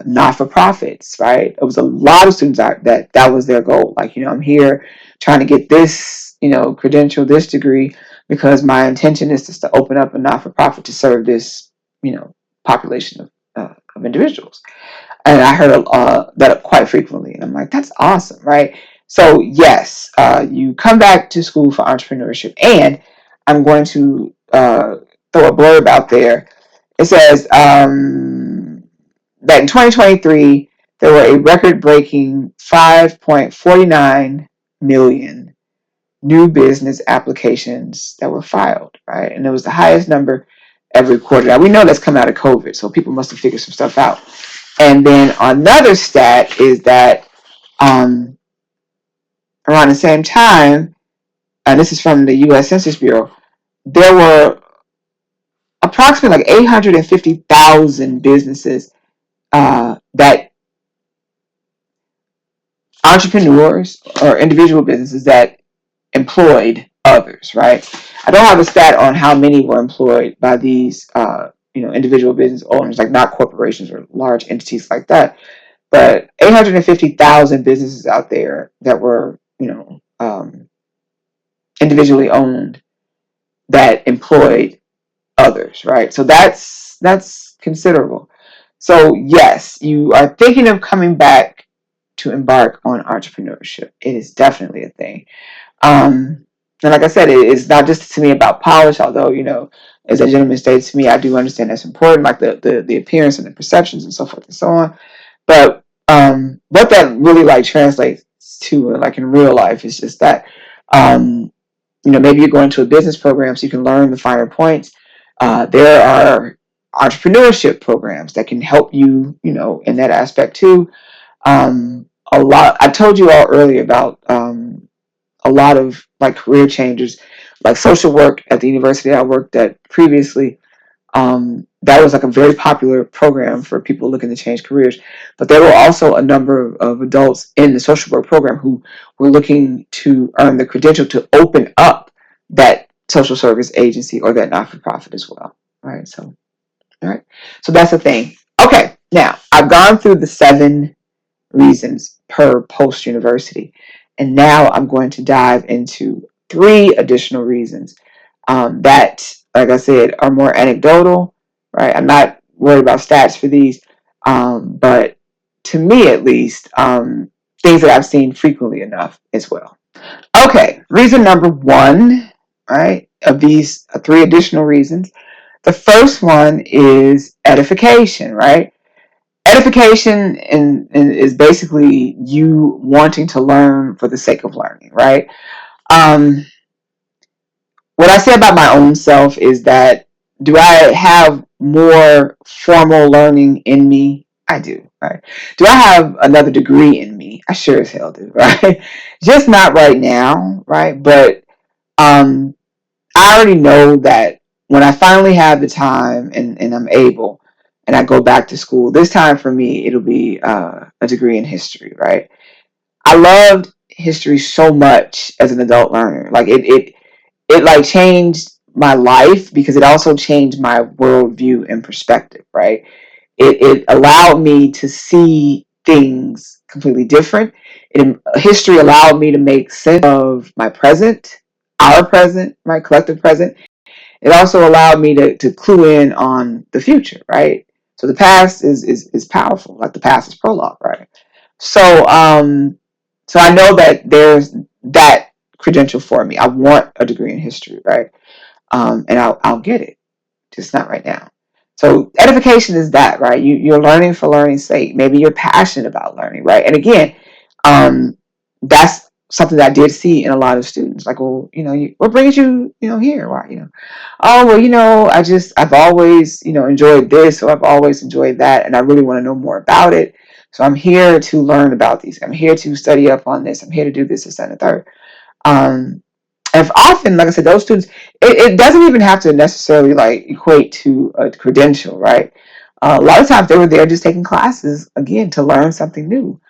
not-for-profits, right? It was a lot of students that was their goal. Like, I'm here trying to get this, credential, this degree, because my intention is to open up a not-for-profit to serve this, population of individuals. And I heard that quite frequently. And I'm like, that's awesome, right? So, yes, you come back to school for entrepreneurship. And I'm going to throw a blurb out there. It says that in 2023, there were a record-breaking 5.49 million new business applications that were filed, right? And it was the highest number ever recorded. Now, we know that's come out of COVID, so people must have figured some stuff out. And then another stat is that um, around the same time, and this is from the U.S. Census Bureau, there were approximately like 850,000 businesses that entrepreneurs or individual businesses that employed others, right? I don't have a stat on how many were employed by these, individual business owners, like not corporations or large entities like that. But 850,000 businesses out there that were, individually owned that employed others, right? So that's considerable. So yes, you are thinking of coming back to embark on entrepreneurship. It is definitely a thing. And like I said, it's not just to me about polish, although, as that gentleman stated to me, I do understand that's important, like the appearance and the perceptions and so forth and so on. But what that really like translates to like in real life is just that maybe you're going to a business program so you can learn the finer points. There are entrepreneurship programs that can help you, in that aspect too. A lot. I told you all earlier about a lot of like career changes, like social work at the university I worked at previously. That was like a very popular program for people looking to change careers. But there were also a number of adults in the social work program who were looking to earn the credential to open up that social service agency or that not-for-profit as well. Right. So, all right. So that's the thing. Okay. Now I've gone through the 7 reasons per post university, and now I'm going to dive into 3 additional reasons that, like I said, are more anecdotal, right? I'm not worried about stats for these, but to me at least, things that I've seen frequently enough as well. Okay, reason number 1, right, of these 3 additional reasons. The first one is edification, right? Edification is basically you wanting to learn for the sake of learning, right? Um, what I say about my own self is that do I have more formal learning in me? I do. right? Do I have another degree in me? I sure as hell do, right? Just not right now, right? But um, I already know that when I finally have the time and I'm able and I go back to school, this time for me, it'll be a degree in history, right? I loved history so much as an adult learner. Like it like changed my life because it also changed my worldview and perspective, right? It allowed me to see things completely different. History allowed me to make sense of my present, our present, my collective present. It also allowed me to clue in on the future, right? So the past is powerful, like the past is prologue, right? So so I know that there's that credential for me. I want a degree in history, right? And I'll get it, just not right now. So edification is that, right? You're learning for learning's sake. Maybe you're passionate about learning, right? And again, that's something that I did see in a lot of students. Like, well, what brings you, here? Why, oh, well, I've always, enjoyed this, or I've always enjoyed that, and I really want to know more about it. So I'm here to learn about these. I'm here to study up on this. I'm here to do this, and the third. Um, and often, like I said, those students, it doesn't even have to necessarily like equate to a credential, right? A lot of times they were there just taking classes again to learn something new,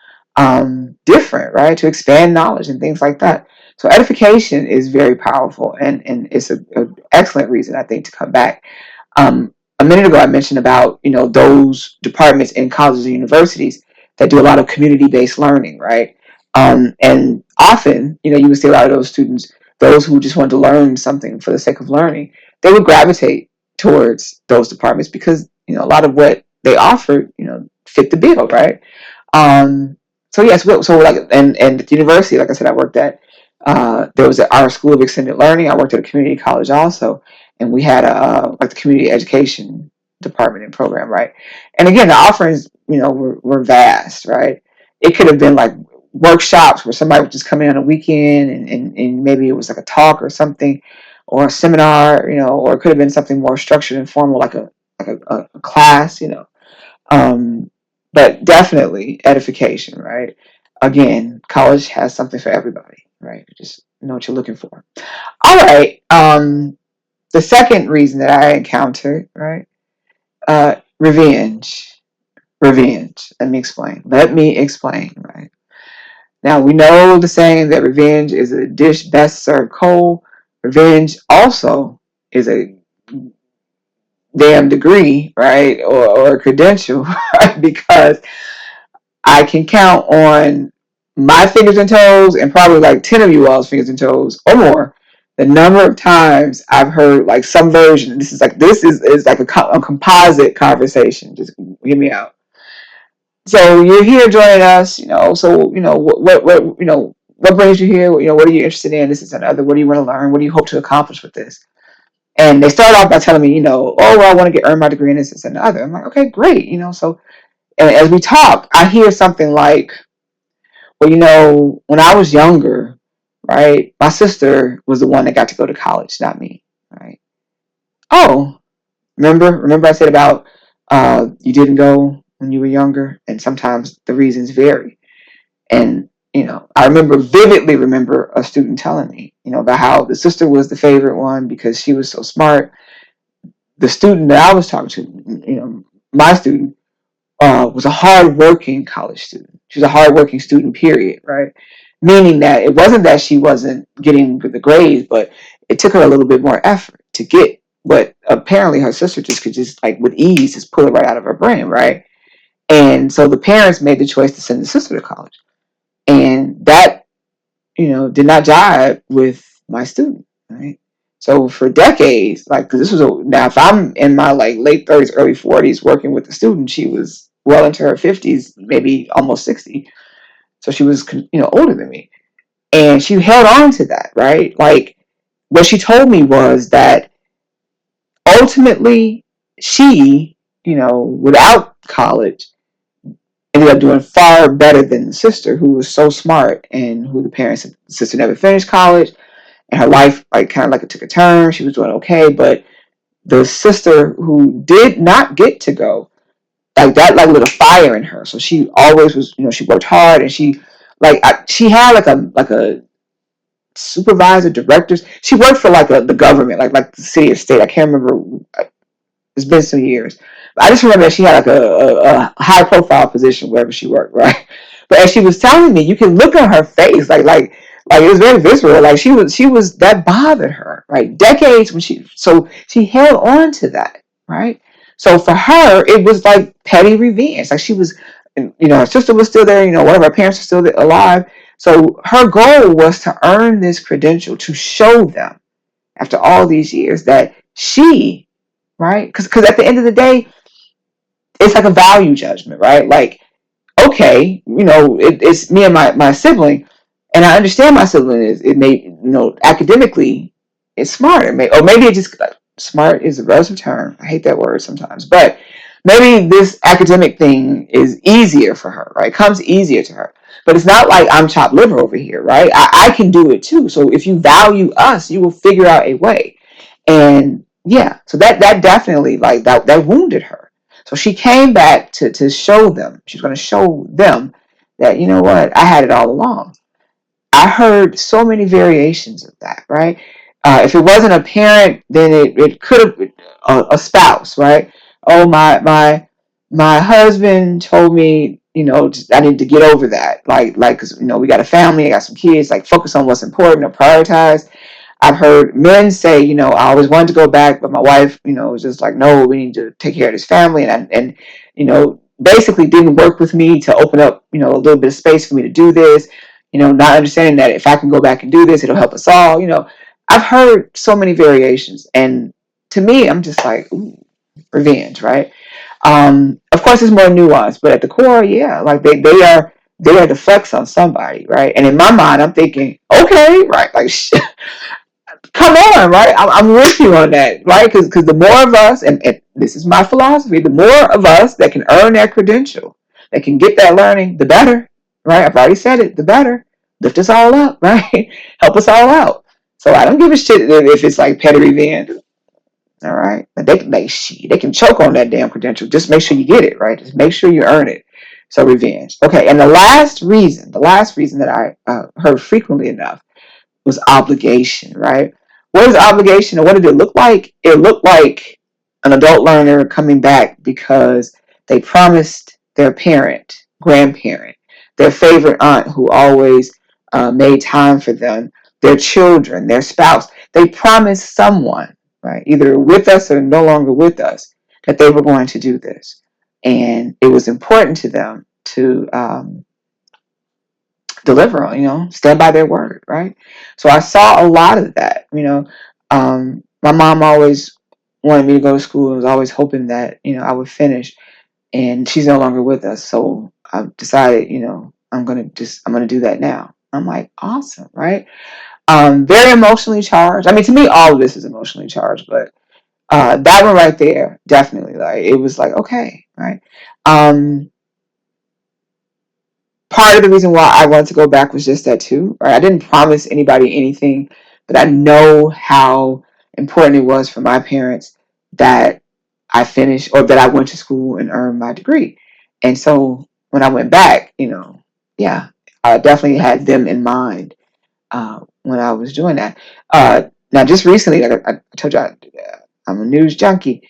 different, right? To expand knowledge and things like that. So edification is very powerful, and it's an excellent reason I think to come back. A minute ago, I mentioned about those departments in colleges and universities that do a lot of community-based learning, right? And often, you would see a lot of those students, those who just want to learn something for the sake of learning, they would gravitate towards those departments because a lot of what they offered, fit the bill, right? Um, so yes, so like, and at the university, like I said, I worked at. There was our School of Extended Learning. I worked at a community college also, and we had a like the community education department and program, right? And again, the offerings, were vast, right? It could have been like workshops where somebody would just come in on a weekend and maybe it was like a talk or something, or a seminar, or it could have been something more structured and formal, like a class, um, but definitely edification, right? Again, college has something for everybody, right? Just know what you're looking for. All right. The second reason that I encountered, right? Revenge. Revenge. Let me explain, right? Now we know the saying that revenge is a dish best served cold. Revenge also is a damn degree, right? Or a credential, right? Because I can count on my fingers and toes, and probably like 10 of you all's fingers and toes or more, the number of times I've heard like some version. This is like a composite conversation. Just hear me out. So you're here joining us, So what brings you here? What are you interested in? This is another. What do you want to learn? What do you hope to accomplish with this? And they start off by telling me, oh, well, I want to earn my degree in this and the other. I'm like, okay, great, So and as we talk, I hear something like, well, when I was younger, right, my sister was the one that got to go to college, not me, right? Oh, remember I said about you didn't go when you were younger, and sometimes the reasons vary. And I vividly remember a student telling me, about how the sister was the favorite one because she was so smart. The student that I was talking to, my student, was a hard-working college student. She was a hard-working student, period, right? Meaning that it wasn't that she wasn't getting the grades, but it took her a little bit more effort to get what apparently her sister just could just like with ease just pull it right out of her brain, right? And so the parents made the choice to send the sister to college, and that did not jive with my student, right? So for decades, like, because now if I'm in my like late 30s, early 40s working with the student, she was well into her 50s, maybe almost 60. So she was, older than me. And she held on to that, right? Like, what she told me was that ultimately she, without college, ended up doing far better than the sister who was so smart and who the sister never finished college, and her life like kind of like it took a turn. She was doing okay, but the sister who did not get to go like that, like lit a fire in her. So she always was, she worked hard, and she had like a supervisor, directors. She worked for like the government, like the city or state. I can't remember. It's been some years. But I just remember that she had like a high profile position wherever she worked, right? But as she was telling me, you can look at her face, like it was very visceral. Like she was that bothered her, right? Decades when she held on to that, right? So for her, it was like petty revenge. Like she was, her sister was still there. One of her parents was still alive. So her goal was to earn this credential to show them after all these years that she, right? Because at the end of the day, it's like a value judgment, right? Like, okay, it's me and my sibling, and I understand my sibling it may, academically it's smarter, or maybe it just smart is a relative term. I hate that word sometimes, but maybe this academic thing is easier for her, right? It comes easier to her. But it's not like I'm chopped liver over here, right? I can do it too. So if you value us, you will figure out a way. And yeah, so that definitely, like, that wounded her. So she came back to show them. She's going to show them that, you know what, I had it all along. I heard so many variations of that, right? If it wasn't a parent, then it could have been a spouse, right? Oh, my husband told me, I need to get over that. Like, cause we got a family, I got some kids. Like, focus on what's important or prioritize. I've heard men say, I always wanted to go back, but my wife, was just like, no, we need to take care of this family, and basically didn't work with me to open up, a little bit of space for me to do this. Not understanding that if I can go back and do this, it'll help us all. I've heard so many variations, and to me, I'm just like, ooh, revenge, right? Of course, it's more nuanced, but at the core, yeah, like they are the flex on somebody, right? And in my mind, I'm thinking, okay, right, like come on, right? I'm with you on that, right? Because the more of us, and this is my philosophy, the more of us that can earn that credential, that can get that learning, the better, right? I've already said it, the better. Lift us all up, right? Help us all out. So I don't give a shit if it's like petty revenge, all right? But they can choke on that damn credential. Just make sure you get it, right? Just make sure you earn it. So revenge. Okay, and the last reason that I heard frequently enough was obligation, right? What is obligation, and what did it look like? It looked like an adult learner coming back because they promised their parent, grandparent, their favorite aunt who always made time for them, their children, their spouse. They promised someone, right, either with us or no longer with us, that they were going to do this. And it was important to them to deliver on, stand by their word, right? So I saw a lot of that, my mom always wanted me to go to school and was always hoping that, I would finish, and she's no longer with us. So I've decided, I'm going to do that now. I'm like, awesome, right? Very emotionally charged. I mean, to me, all of this is emotionally charged, but that one right there, definitely, like, it was like, okay, right? Um, Part of the reason why I wanted to go back was just that too. Right? I didn't promise anybody anything, but I know how important it was for my parents that I finished, or that I went to school and earned my degree. And so when I went back, yeah, I definitely had them in mind when I was doing that. Now, just recently, like I told you, I'm a news junkie.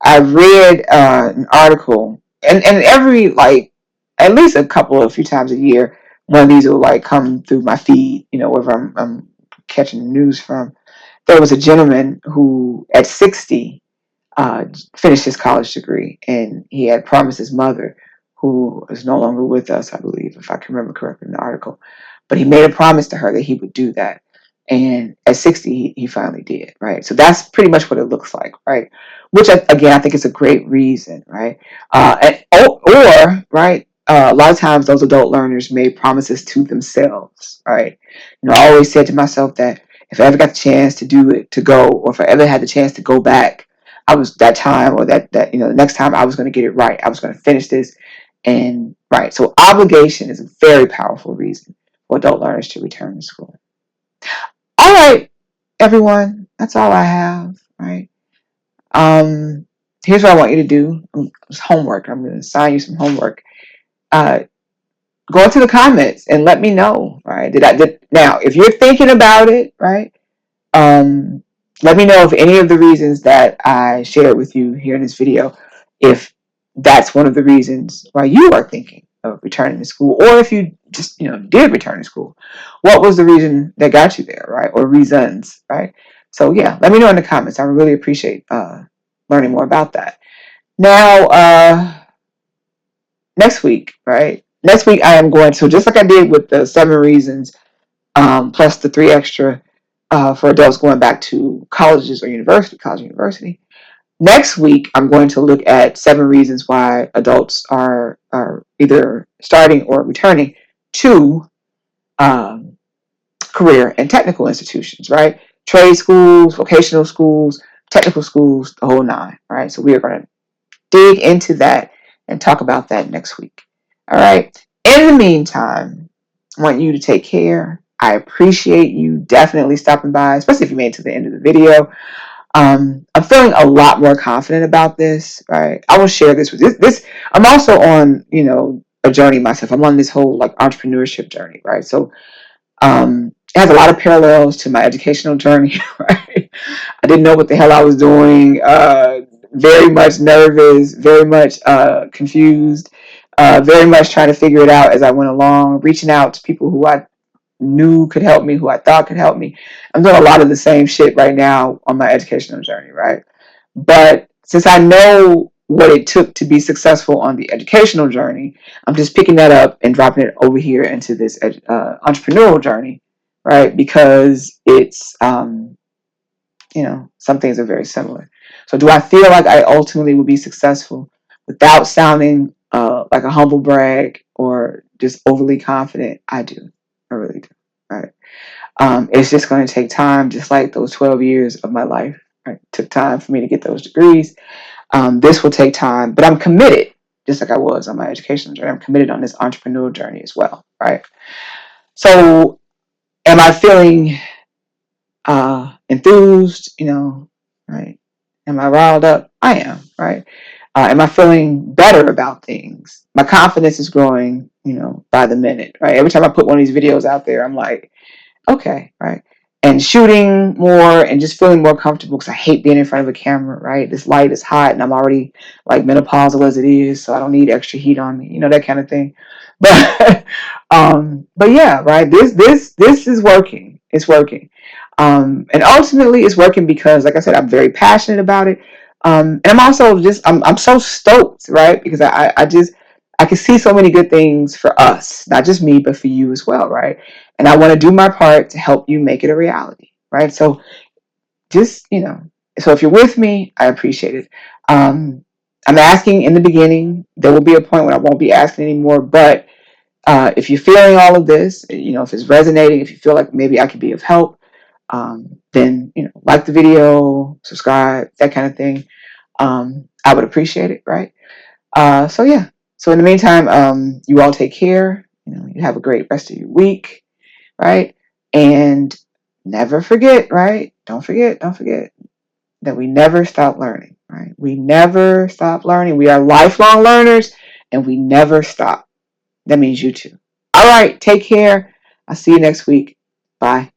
I read an article, and every, like, at least a few times a year, one of these will like come through my feed, wherever I'm catching the news from. There was a gentleman who, at 60, finished his college degree, and he had promised his mother, who is no longer with us, I believe, if I can remember correctly in the article, but he made a promise to her that he would do that. And at 60, he finally did, right? So that's pretty much what it looks like, right? Which, again, I think is a great reason, right? Right, a lot of times those adult learners made promises to themselves, right? I always said to myself that if I ever got the chance to do it, to go, or if I ever had the chance to go back, I was that time, or that the next time, I was going to get it right. I was going to finish this, and right. So obligation is a very powerful reason for adult learners to return to school. All right, everyone, that's all I have. Right. Um, here's what I want you to do. It's homework. I'm going to assign you some homework. Go into the comments and let me know, right? Now, if you're thinking about it, right? Let me know if any of the reasons that I shared with you here in this video, if that's one of the reasons why you are thinking of returning to school, or if you just, did return to school. What was the reason that got you there, right? Or reasons, right? So yeah, let me know in the comments. I would really appreciate learning more about that. Now, next week, right? Next week I am going to, just like I did with the 7 reasons, plus the 3 extra for adults going back to colleges or university. Next week, I'm going to look at 7 reasons why adults are either starting or returning to career and technical institutions, right? Trade schools, vocational schools, technical schools, the whole 9, right? So we are going to dig into that and talk about that next week. All right. In the meantime, I want you to take care. I appreciate you definitely stopping by, especially if you made it to the end of the video. I'm feeling a lot more confident about this, right? I will share this with this. I'm also on, a journey myself. I'm on this whole entrepreneurship journey, right? So it has a lot of parallels to my educational journey, right? I didn't know what the hell I was doing. Very much nervous, very much confused, very much trying to figure it out as I went along, reaching out to people who I knew could help me, who I thought could help me. I'm doing a lot of the same shit right now on my educational journey, right? But since I know what it took to be successful on the educational journey, I'm just picking that up and dropping it over here into this entrepreneurial journey, right? Because it's, some things are very similar. So do I feel like I ultimately will be successful without sounding like a humble brag or just overly confident? I do. I really do. Right. It's just going to take time, just like those 12 years of my life. Right? It took time for me to get those degrees. This will take time, but I'm committed, just like I was on my educational journey. I'm committed on this entrepreneurial journey as well. Right. So am I feeling enthused? Right. Am I riled up? I am. Right. Am I feeling better about things? My confidence is growing, by the minute. Right. Every time I put one of these videos out there, I'm like, okay, right. And shooting more and just feeling more comfortable because I hate being in front of a camera, right? This light is hot and I'm already menopausal as it is, so I don't need extra heat on me, that kind of thing. But but yeah, right. This is working. It's working. And ultimately it's working because, like I said, I'm very passionate about it. And I'm also I'm so stoked, right? Because I can see so many good things for us, not just me, but for you as well, right? And I want to do my part to help you make it a reality, right? So just, so if you're with me, I appreciate it. I'm asking in the beginning. There will be a point when I won't be asking anymore, but if you're feeling all of this, if it's resonating, if you feel like maybe I could be of help, then, like the video, subscribe, that kind of thing. I would appreciate it, right? So yeah. So in the meantime, you all take care. You have a great rest of your week, right? And never forget, right? Don't forget that we never stop learning, right? We never stop learning. We are lifelong learners and we never stop. That means you too. All right. Take care. I'll see you next week. Bye.